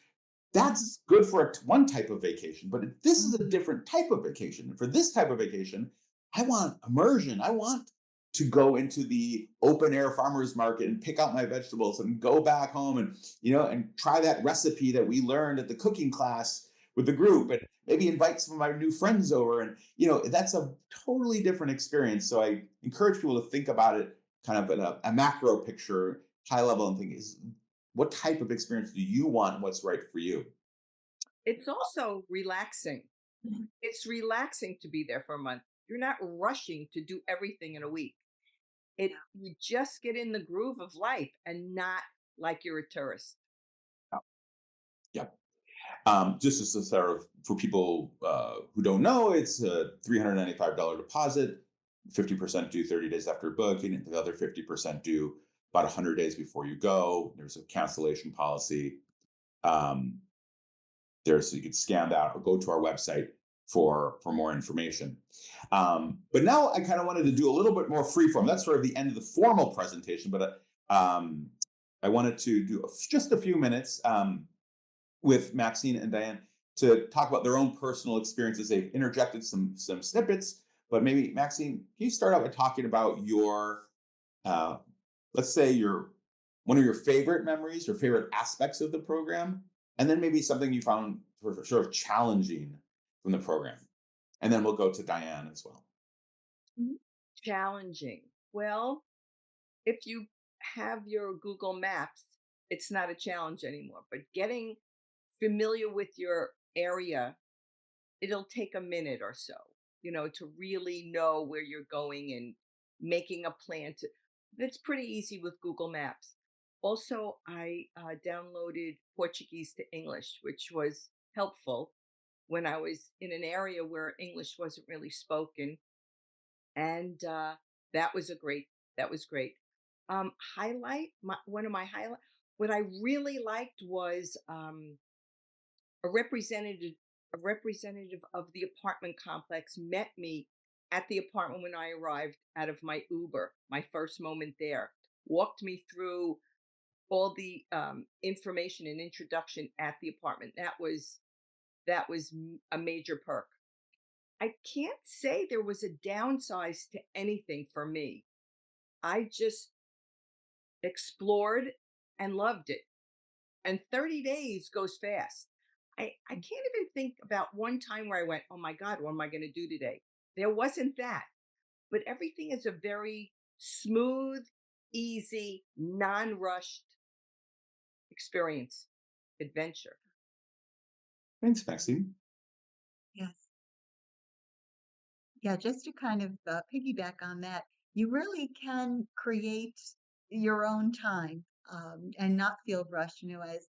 Hmm.
That's good for one type of vacation, but this is a
Hmm.
different type of vacation. And for this type of vacation, I want immersion. I want to go into the open air farmers market and pick out my vegetables and go back home and try that recipe that we learned at the cooking class with the group and maybe invite some of my new friends over. And that's a totally different experience. So I encourage people to think about it kind of at a macro picture, high level, and think, is what type of experience do you want and what's right for you?
It's also relaxing. It's relaxing to be there for a month. You're not rushing to do everything in a week.
Yeah.
You just get in the groove of life and not like you're a tourist.
Yeah. Just as a sort of for people who don't know, it's a $395 deposit, 50% due 30 days after booking, and the other 50% due about 100 days before you go. There's a cancellation policy. Um, so you can scan that or go to our website for more information. But now I kind of wanted to do a little bit more freeform. That's sort of the end of the formal presentation, but I wanted to do just a few minutes with Maxine and Diane to talk about their own personal experiences. They've interjected some snippets, but maybe Maxine, can you start out by talking about your, uh, let's say your one of your favorite memories or favorite aspects of the program, and then maybe something you found sort of challenging from the program, and then we'll go to Diane as well.
Mhm.
Challenging. Well, if you have your Google Maps, it's not a challenge anymore. But getting familiar with your area, it'll take a minute or so. to really know where you're going and making a plan to that's pretty easy with Google Maps. Also, I downloaded Portuguese to English, which was helpful when I was in an area where English wasn't really spoken, and that was a great that was great. Highlight one of my highlight. What I really liked was a representative a representative of the apartment complex met me at the apartment when I arrived out of my Uber, my first moment there. Walked me through all the information and introduction at the apartment. That was a major perk. I can't say there was a downside to anything for me. I just explored and loved it. And 30 days goes fast. I can't even think about one time where I went, oh my God, what am I going to do today? There wasn't that. But everything is a very smooth, easy, non rushed experience, adventure.
Thanks, Maxine.
Yes. Yeah, just to kind of piggyback on that, you really can create your own time and not feel rushed, as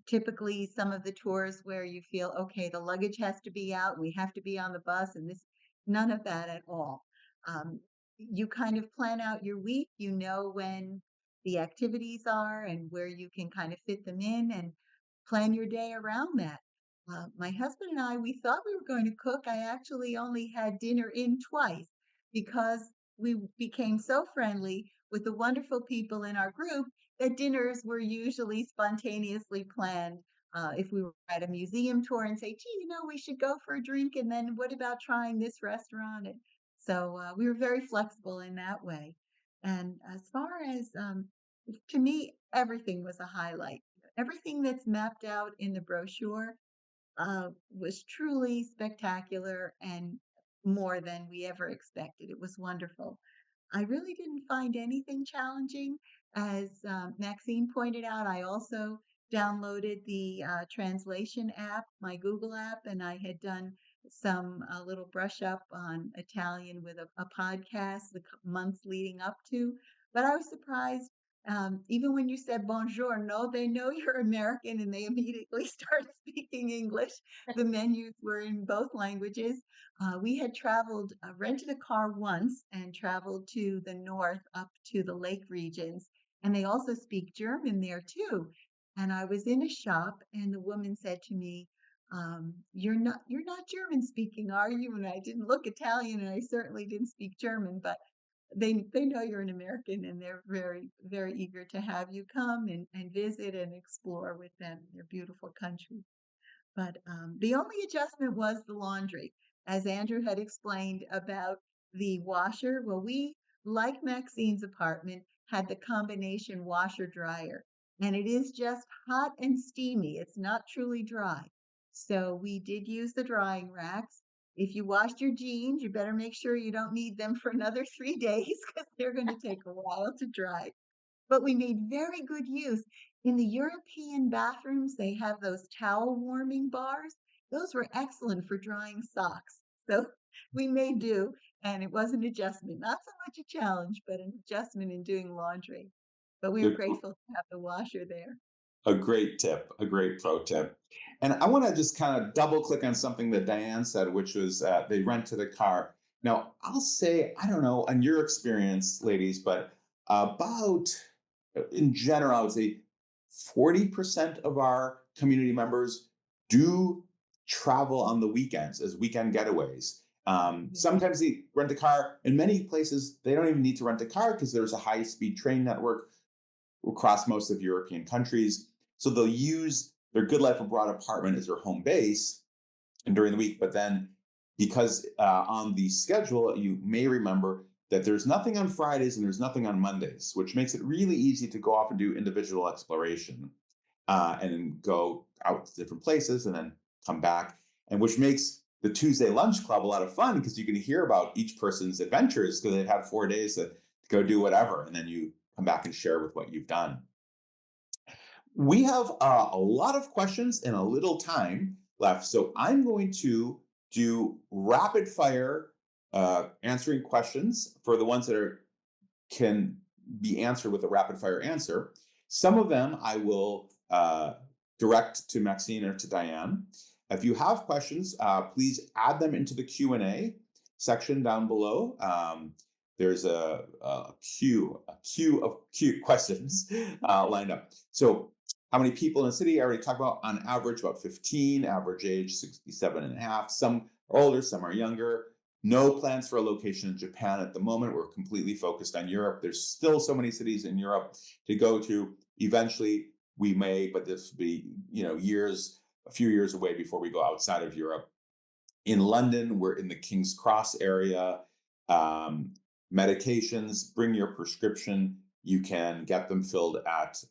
typically some of the tours where you feel, okay, the luggage has to be out, we have to be on the bus, and this, none of that at all. Um, you kind of plan out your week, you know when the activities are and where you can kind of fit them in and plan your day around that. My husband and I, we thought we were going to cook. I actually only had dinner in twice because we became so friendly with the wonderful people in our group that dinners were usually spontaneously planned. If we were at a museum tour and say, gee, we should go for a drink, and then what about trying this restaurant? And so we were very flexible in that way. And as far as, to me, everything was a highlight. Everything that's mapped out in the brochure was truly spectacular and more than we ever expected. It was wonderful. I really didn't find anything challenging. As Maxine pointed out, I also downloaded the translation app, my Google app, and I had done some little brush up on Italian with a podcast the months leading up to. But I was surprised, even when you said buongiorno, they know you're American and they immediately start speaking English. The menus were in both languages. We had rented a car once and traveled to the north up to the lake regions. And they also speak German there too. And I was in a shop and the woman said to me, you're not German speaking, are you? And I didn't look Italian and I certainly didn't speak German, but they know you're an American and they're very, very eager to have you come and visit and explore with them their beautiful country. But the only adjustment was the laundry. As Andrew had explained about the washer, well, we, like Maxine's apartment, had the combination washer dryer, and it is just hot and steamy. It's not truly dry. So we did use the drying racks. If you washed your jeans, you better make sure you don't need them for another 3 days because they're going to take a while to dry. But we made very good use. In the European bathrooms, they have those towel warming bars. Those were excellent for drying socks. So we made do, and it was an adjustment, not so much a challenge, but an adjustment in doing laundry. But we were grateful to have the washer there.
A great tip, a great pro tip. And I want to just kind of double click on something that Diane said, which was they rented a car. Now, I'll say, I don't know, on your experience, ladies, but about in general, I would say 40% of our community members do travel on the weekends as weekend getaways.
Yeah.
Sometimes they rent a car. In many places, they don't even need to rent a car because there's a high speed train network across most of European countries. So they'll use their Good Life Abroad apartment as their home base and during the week. But then, because on the schedule, you may remember that there's nothing on Fridays and there's nothing on Mondays, which makes it really easy to go off and do individual exploration and then go out to different places and then come back. And which makes the Tuesday lunch club a lot of fun because you can hear about each person's adventures because they've had 4 days to go do whatever. And then you come back and share with what you've done. We have a lot of questions and a little time left. So I'm going to do rapid fire answering questions for the ones that can be answered with a rapid fire answer. Some of them I will direct to Maxine or to Diane. If you have questions, please add them into the Q&A section down below. There's a queue of questions lined up. So how many people in the city? I already talked about, on average about 15, average age 67 and a half. Some are older, some are younger. No plans for a location in Japan at the moment. We're completely focused on Europe. There's still so many cities in Europe to go to. Eventually we may, but this will be, a few years away before we go outside of Europe. In London, we're in the King's Cross area. Medications, bring your prescription. You can get them filled at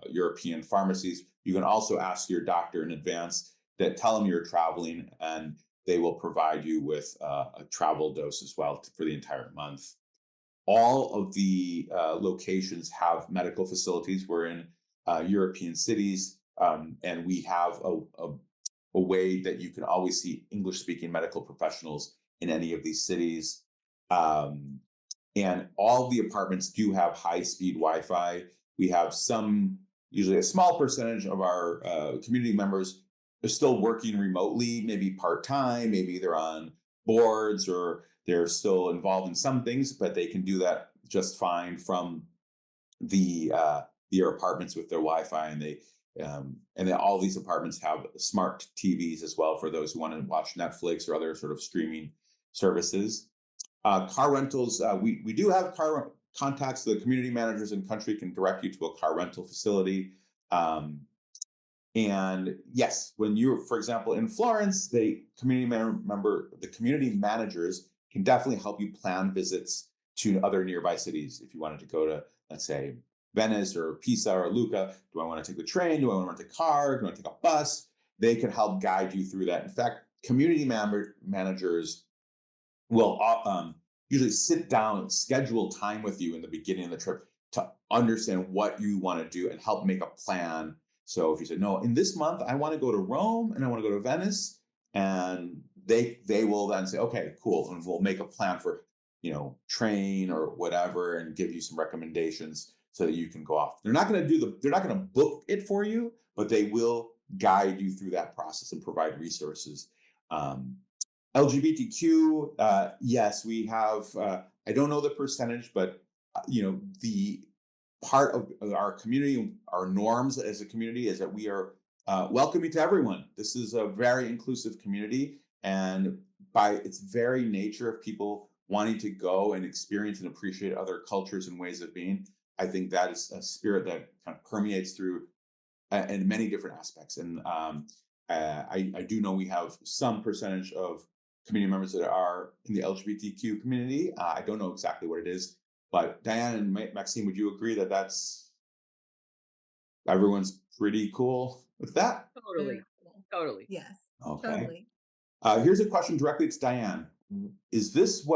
European pharmacies. You can also ask your doctor in advance, that tell them you're traveling, and they will provide you with a travel dose as well for the entire month. All of the locations have medical facilities. We're in European cities, and we have a way that you can always see English-speaking medical professionals in any of these cities. And all the apartments do have high-speed Wi-Fi. We have usually a small percentage of our community members are still working remotely, maybe part-time, maybe they're on boards, or they're still involved in some things, but they can do that just fine from their apartments with their Wi-Fi, and all these apartments have smart TVs as well for those who want to watch Netflix or other sort of streaming services. Car rentals, we do have car contacts. The community managers in country can direct you to a car rental facility. And yes, when you're, for example, in Florence, the community managers can definitely help you plan visits to other nearby cities. If you wanted to go to, let's say, Venice or Pisa or Lucca, do I want to take the train? Do I want to rent a car? Do I want to take a bus? They can help guide you through that. In fact, community managers will usually sit down and schedule time with you in the beginning of the trip to understand what you want to do and help make a plan. So if you say, no, in this month, I want to go to Rome and I want to go to Venice, and they will then say, okay, cool. And we'll make a plan for, train or whatever, and give you some recommendations so that you can go off. They're not going to book it for you, but they will guide you through that process and provide resources. LGBTQ, yes, we have, I don't know the percentage, but the part of our community, our norms as a community, is that we are welcoming to everyone. This is a very inclusive community, and by its very nature of people wanting to go and experience and appreciate other cultures and ways of being, I think that is a spirit that kind of permeates through in many different aspects. And I do know we have some percentage of community members that are in the LGBTQ community. I don't know exactly what it is, but Diane and Maxine, would you agree that everyone's pretty cool with that?
Totally.
Very cool.
Totally.
Yes,
Okay.
totally.
Here's a question directly to Diane. Is this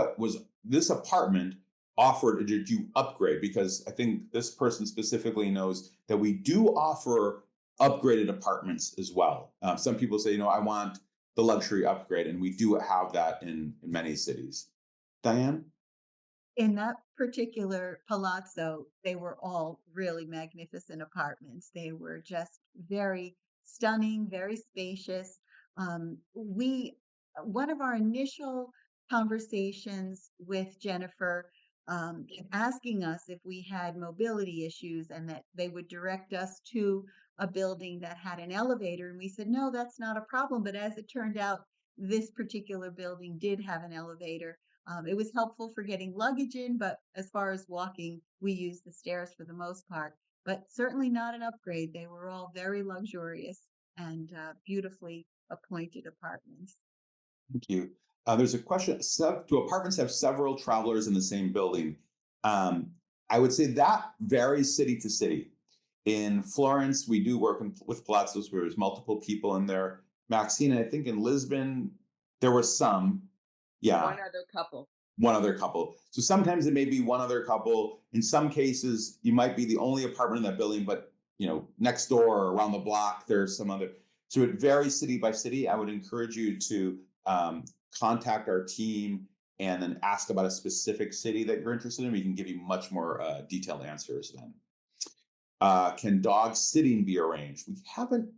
apartment offered, or did you upgrade? Because I think this person specifically knows that we do offer upgraded apartments as well. Some people say, I want the luxury upgrade, and we do have that in many cities. Diane?
In that particular palazzo, they were all really magnificent apartments. They were just very stunning, very spacious. One of our initial conversations with Jennifer, asking us if we had mobility issues and that they would direct us to a building that had an elevator. And we said, no, that's not a problem. But as it turned out, this particular building did have an elevator. It was helpful for getting luggage in, but as far as walking, we used the stairs for the most part, but certainly not an upgrade. They were all very luxurious and beautifully appointed apartments.
Thank you. There's a question, do apartments have several travelers in the same building? I would say that varies city to city. In Florence, we do work with palazzos where there's multiple people in there. Maxine, I think in Lisbon, there were some. Yeah.
One other couple.
One other couple. So sometimes it may be one other couple. In some cases, you might be the only apartment in that building, but next door or around the block, there's some other. So it varies city by city. I would encourage you to contact our team and then ask about a specific city that you're interested in. We can give you much more detailed answers then. Can dog sitting be arranged? We haven't,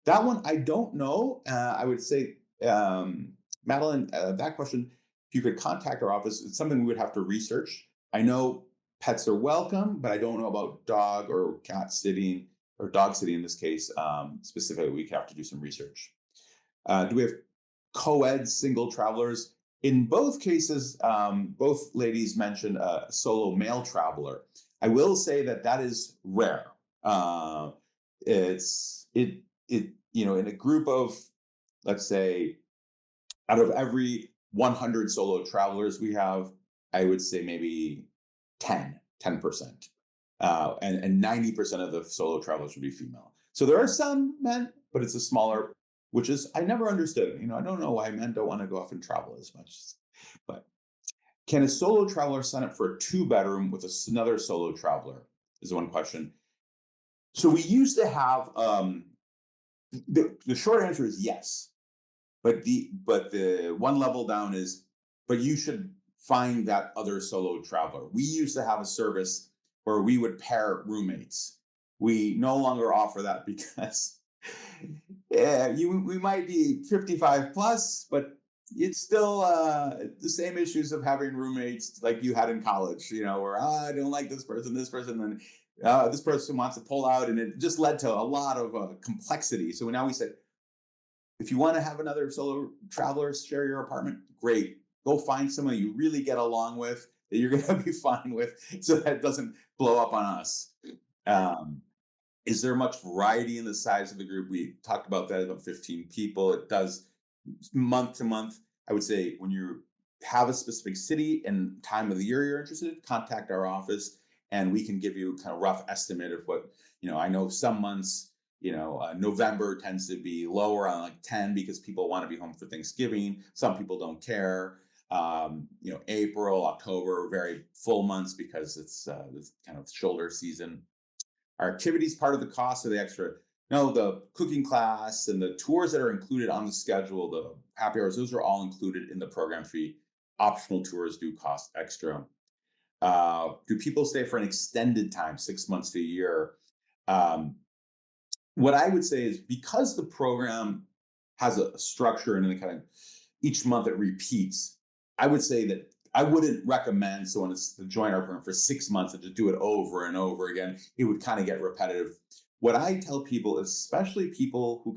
that one, I don't know. I would say, Madeline, that question, if you could contact our office, it's something we would have to research. I know pets are welcome, but I don't know about dog or cat sitting or dog sitting in this case. Specifically, we have to do some research. Do we have co-ed single travelers? In both cases, both ladies mentioned a solo male traveler. I will say that that is rare. Uh, in a group of, let's say, out of every 100 solo travelers we have, I would say maybe 10%. And 90% of the solo travelers would be female. So there are some men, but it's a smaller, which is, I never understood. I don't know why men don't want to go off and travel as much. But can a solo traveler sign up for a 2-bedroom with another solo traveler? Is one question. So we used to have, the short answer is yes. But the one level down is, but you should find that other solo traveler. We used to have a service where we would pair roommates. We no longer offer that because we might be 55 plus, but it's still the same issues of having roommates like you had in college, where I don't like this person, and this person wants to pull out, and it just led to a lot of complexity. So now we said, if you want to have another solo traveler share your apartment, great. Go find someone you really get along with, that you're going to be fine with, so that it doesn't blow up on us. Is there much variety in the size of the group? We talked about that, about 15 people. It does month to month. I would say when you have a specific city and time of the year you're interested in, contact our office and we can give you kind of rough estimate of what, I know some months, November tends to be lower on like 10 because people want to be home for Thanksgiving. Some people don't care. April, October, very full months because it's kind of shoulder season. Our activities part of the cost of the extra. No, the cooking class and the tours that are included on the schedule, the happy hours, those are all included in the program fee. Optional tours do cost extra. Do people stay for an extended time, 6 months to a year? What I would say is, because the program has a structure and then kind of each month it repeats, I would say that I wouldn't recommend someone to join our program for 6 months and to do it over and over again. It would kind of get repetitive. What I tell people, especially people who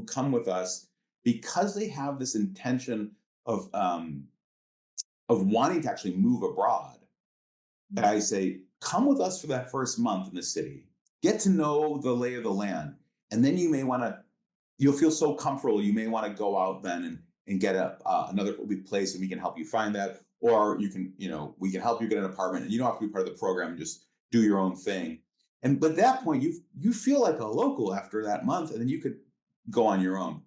come with us, because they have this intention of wanting to actually move abroad, and I say, come with us for that first month in the city, get to know the lay of the land. And then you'll feel so comfortable, you may want to go out then and get another place, and we can help you find that. Or we can help you get an apartment, and you don't have to be part of the program, just do your own thing. But at that point, you feel like a local after that month, and then you could go on your own.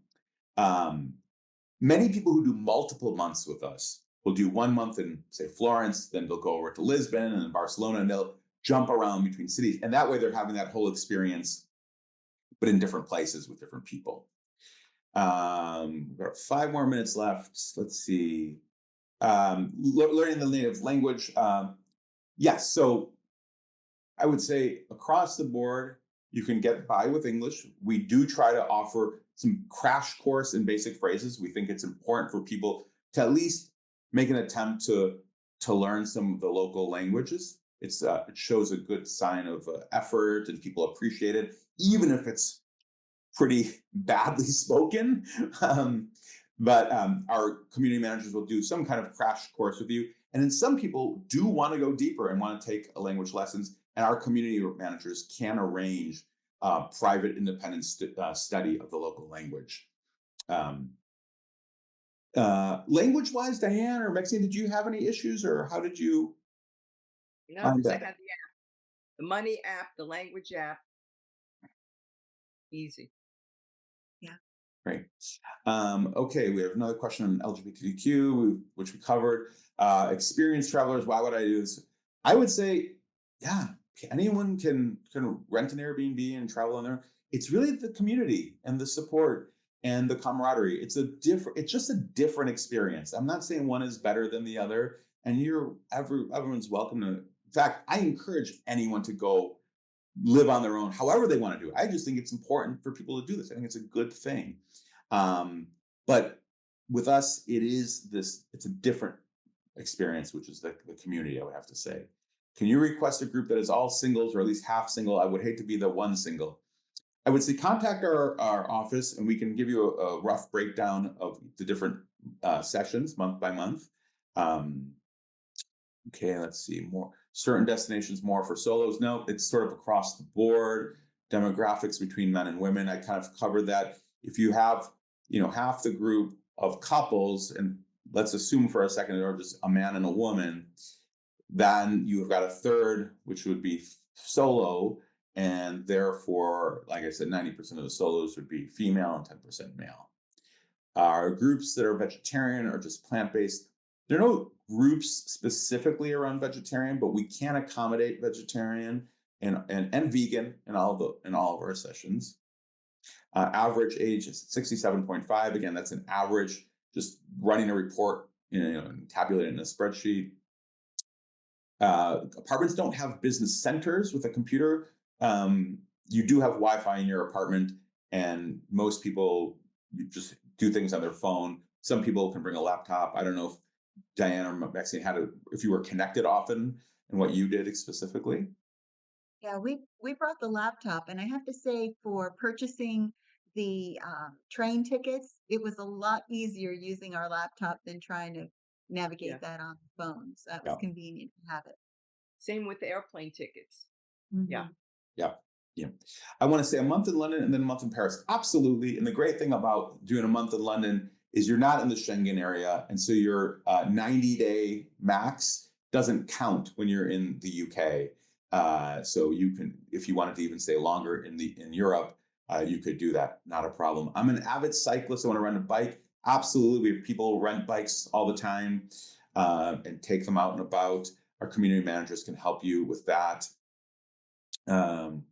Many people who do multiple months with us will do 1 month in, say, Florence, then they'll go over to Lisbon and then Barcelona, and they'll jump around between cities. And that way they're having that whole experience, but in different places with different people. We've got 5 more minutes left. Let's see. Learning the native language. Yes. So I would say across the board, you can get by with English. We do try to offer some crash course in basic phrases. We think it's important for people to at least make an attempt to learn some of the local languages. It shows a good sign of effort, and people appreciate it, even if it's pretty badly spoken. But our community managers will do some kind of crash course with you. And then some people do want to go deeper and want to take language lessons. And our community managers can arrange private independent study of the local language. Language-wise, Diane or Maxine, did you have any issues, or how did you
No,
find
because I
that?
had the money app, the language app, easy.
Yeah.
Great. Okay, we have another question on LGBTQ, which we covered. Experienced travelers, why would I do this? I would say, yeah, anyone can rent an Airbnb and travel in there. It's really the community and the support. and the camaraderie. It's just a different experience. I'm not saying one is better than the other, and everyone's welcome to. In fact, I encourage anyone to go live on their own, however they want to do it. I just think it's important for people to do this. I think it's a good thing. But with us, it's a different experience, which is the community, I would have to say. Can you request a group that is all singles or at least half single? I would hate to be the one single. I would say contact our office and we can give you a rough breakdown of the different sessions month by month. Um, okay, let's see. More certain destinations more for solos. No, it's sort of across the board. Demographics between men and women. I kind of covered that. If you have, half the group of couples, and let's assume for a second they're just a man and a woman, then you've got a third, which would be solo, and therefore, like I said, 90% of the solos would be female and 10% male. Our groups that are vegetarian or just plant-based, there are no groups specifically around vegetarian, but we can accommodate vegetarian and vegan in all of our sessions. Average age is 67.5. Again, that's an average, just running a report, and tabulating in a spreadsheet. Apartments don't have business centers with a computer. You do have Wi-Fi in your apartment, and most people you just do things on their phone. Some people can bring a laptop. I don't know if Diane or Maxine if you were connected often and what you did specifically.
Yeah, we brought the laptop, and I have to say, for purchasing the train tickets, it was a lot easier using our laptop than trying to
Yeah.
navigate that on the phone. So that was
Yeah.
convenient to have it.
Same with the airplane tickets. Yeah.
Hmm.
Yeah. Yeah. I want to say a month in London and then a month in Paris. Absolutely. And the great thing about doing a month in London is you're not in the Schengen area. And so your 90-day max doesn't count when you're in the UK. So you can, if you wanted to even stay longer in Europe, you could do that. Not a problem. I'm an avid cyclist. I want to rent a bike. Absolutely. We have people rent bikes all the time and take them out and about. Our community managers can help you with that. Um,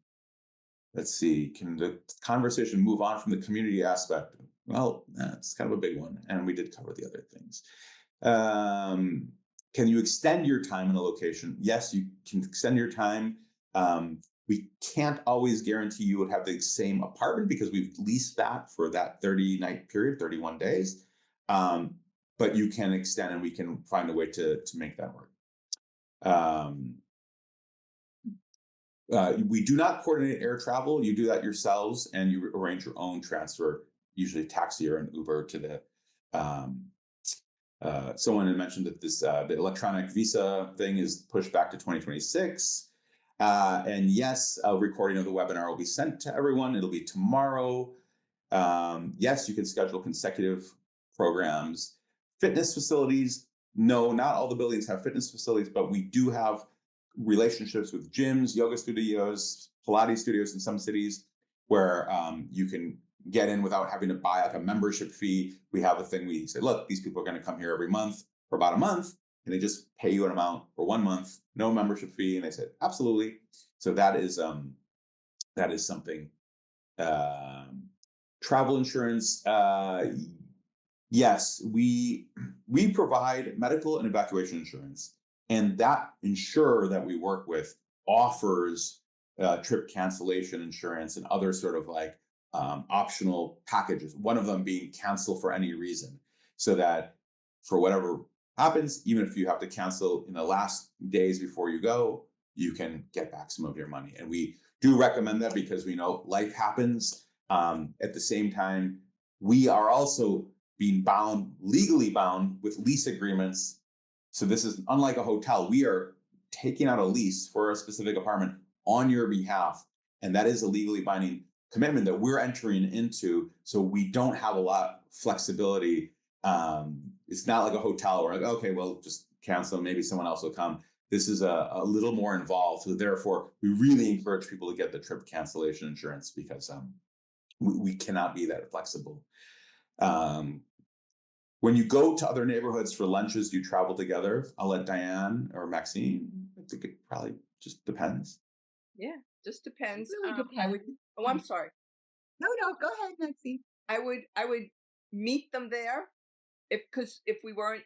let's see, can the conversation move on from the community aspect? Well, that's kind of a big one, and we did cover the other things. Can you extend your time in a location? Yes, you can extend your time. We can't always guarantee you would have the same apartment because we've leased that for that 30-night period, 31 days. But you can extend, and we can find a way to make that work. We do not coordinate air travel. You do that yourselves, and you arrange your own transfer, usually taxi or an Uber to the. Someone had mentioned that the electronic visa thing is pushed back to 2026. And yes, a recording of the webinar will be sent to everyone. It'll be tomorrow. Yes, you can schedule consecutive programs. Fitness facilities, no, not all the buildings have fitness facilities, but we do have relationships with gyms, yoga studios, Pilates studios in some cities where you can get in without having to buy like a membership fee. We have a thing we say, look, these people are going to come here every month for about a month, and they just pay you an amount for 1 month, no membership fee. And they said, absolutely. So that is something. Travel insurance, yes, we provide medical and evacuation insurance, and that insurer that we work with offers trip cancellation insurance and other sort of like optional packages. One of them being cancel for any reason, so that for whatever happens, even if you have to cancel in the last days before you go, you can get back some of your money. And we do recommend that because we know life happens. At the same time, we are also being legally bound with lease agreements. So this is unlike a hotel. We are taking out a lease for a specific apartment on your behalf. And that is a legally binding commitment that we're entering into. So we don't have a lot of flexibility. It's not like a hotel where like, okay, well, just cancel, maybe someone else will come. This is a little more involved. So therefore, we really encourage people to get the trip cancellation insurance because we cannot be that flexible. When you go to other neighborhoods for lunches, you travel together. I'll let Diane or Maxine. I think it probably just depends.
Yeah. Just
It
depends.
really
I
depends.
would. Oh, I'm sorry.
No, no, go ahead, Maxine.
I would meet them there if we weren't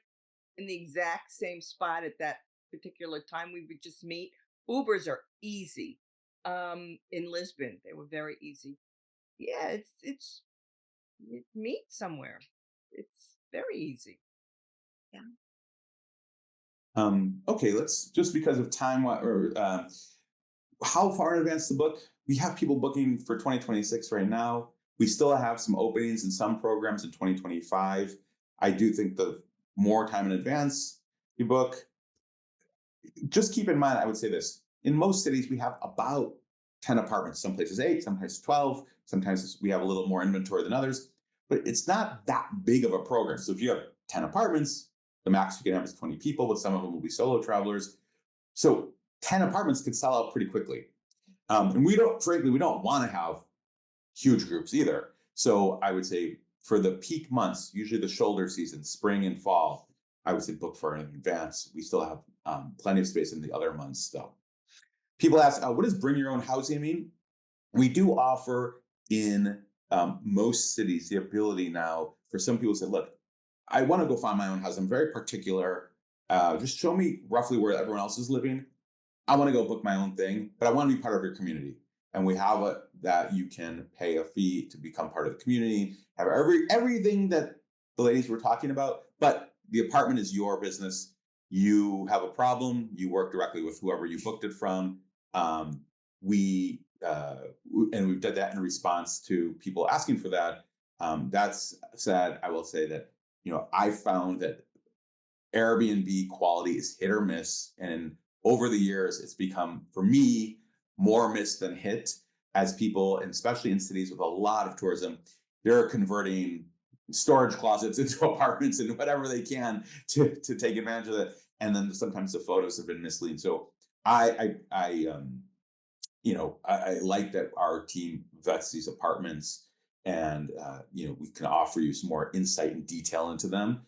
in the exact same spot at that particular time, we would just meet. Ubers are easy. In Lisbon, they were very easy. Yeah, it's you meet somewhere. It's very easy.
Yeah.
Okay, let's just because of time or how far in advance to book? We have people booking for 2026 right now. We still have some openings in some programs in 2025. I do think the more time in advance you book, just keep in mind, I would say this. In most cities, we have about 10 apartments, some places 8, sometimes 12, sometimes we have a little more inventory than others, but it's not that big of a program. So if you have 10 apartments, the max you can have is 20 people, but some of them will be solo travelers. So 10 apartments could sell out pretty quickly. And frankly, we don't want to have huge groups either. So I would say for the peak months, usually the shoulder season, spring and fall, I would say book for in advance. We still have plenty of space in the other months though. People ask, what does bring your own housing mean? We do offer in most cities the ability now for some people to say, look, I want to go find my own house. I'm very particular. Just show me roughly where everyone else is living. I want to go book my own thing, but I want to be part of your community. And we have that you can pay a fee to become part of the community, have everything that the ladies were talking about, but the apartment is your business. You have a problem, you work directly with whoever you booked it from. Um, we and we've done that in response to people asking for that. That's said, I will say that I found that Airbnb quality is hit or miss. And over the years, it's become, for me, more miss than hit as people, and especially in cities with a lot of tourism, they're converting storage closets into apartments and whatever they can to take advantage of it. And then sometimes the photos have been misleading. So I like that our team vets these apartments and we can offer you some more insight and detail into them.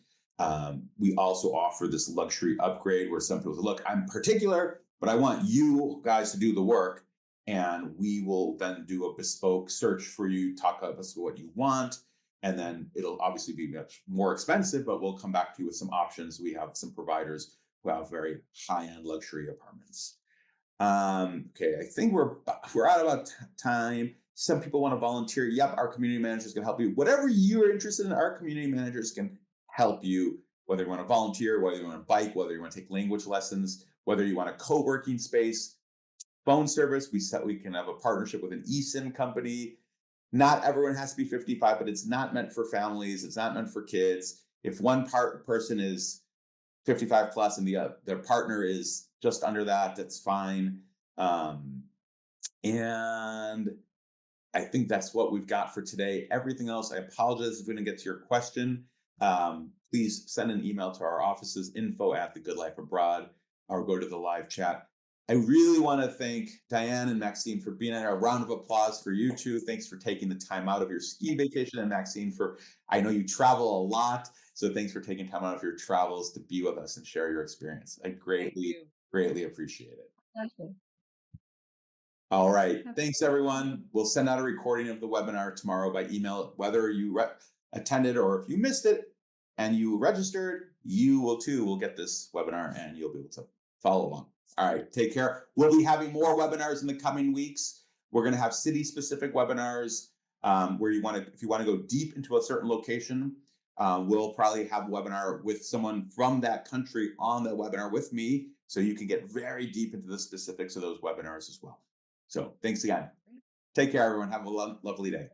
We also offer this luxury upgrade where some people say, look, I'm particular, but I want you guys to do the work. And we will then do a bespoke search for you, talk about what you want. And then it'll obviously be much more expensive, but we'll come back to you with some options. We have some providers who have very high-end luxury apartments. Okay, I think we're out of time. Some people want to volunteer. Yep, our community managers can help you. Whatever you're interested in, our community managers can help you. Whether you want to volunteer, whether you want to bike, whether you want to take language lessons, whether you want a co-working space, phone service. We can have a partnership with an eSIM company. Not everyone has to be 55, but it's not meant for families. It's not meant for kids. If one person is 55 plus and their partner is just under that, that's fine. And I think that's what we've got for today. Everything else, I apologize if we didn't get to your question. Please send an email to our offices, info@thegoodlifeabroad, or go to the live chat. I really want to thank Diane and Maxine for being here. A round of applause for you two. Thanks for taking the time out of your ski vacation. And Maxine, I know you travel a lot, so thanks for taking time out of your travels to be with us and share your experience. I
Thank
greatly,
you.
greatly appreciate it.
Pleasure.
All right. Thanks, everyone. We'll send out a recording of the webinar tomorrow by email. Whether you attended or if you missed it and you registered, you will too will get this webinar and you'll be able to follow along. All right. Take care. We'll be having more webinars in the coming weeks. We're going to have city-specific webinars where if you want to go deep into a certain location, we'll probably have a webinar with someone from that country on the webinar with me, so you can get very deep into the specifics of those webinars as well. So thanks again. Take care, everyone. Have a lovely day.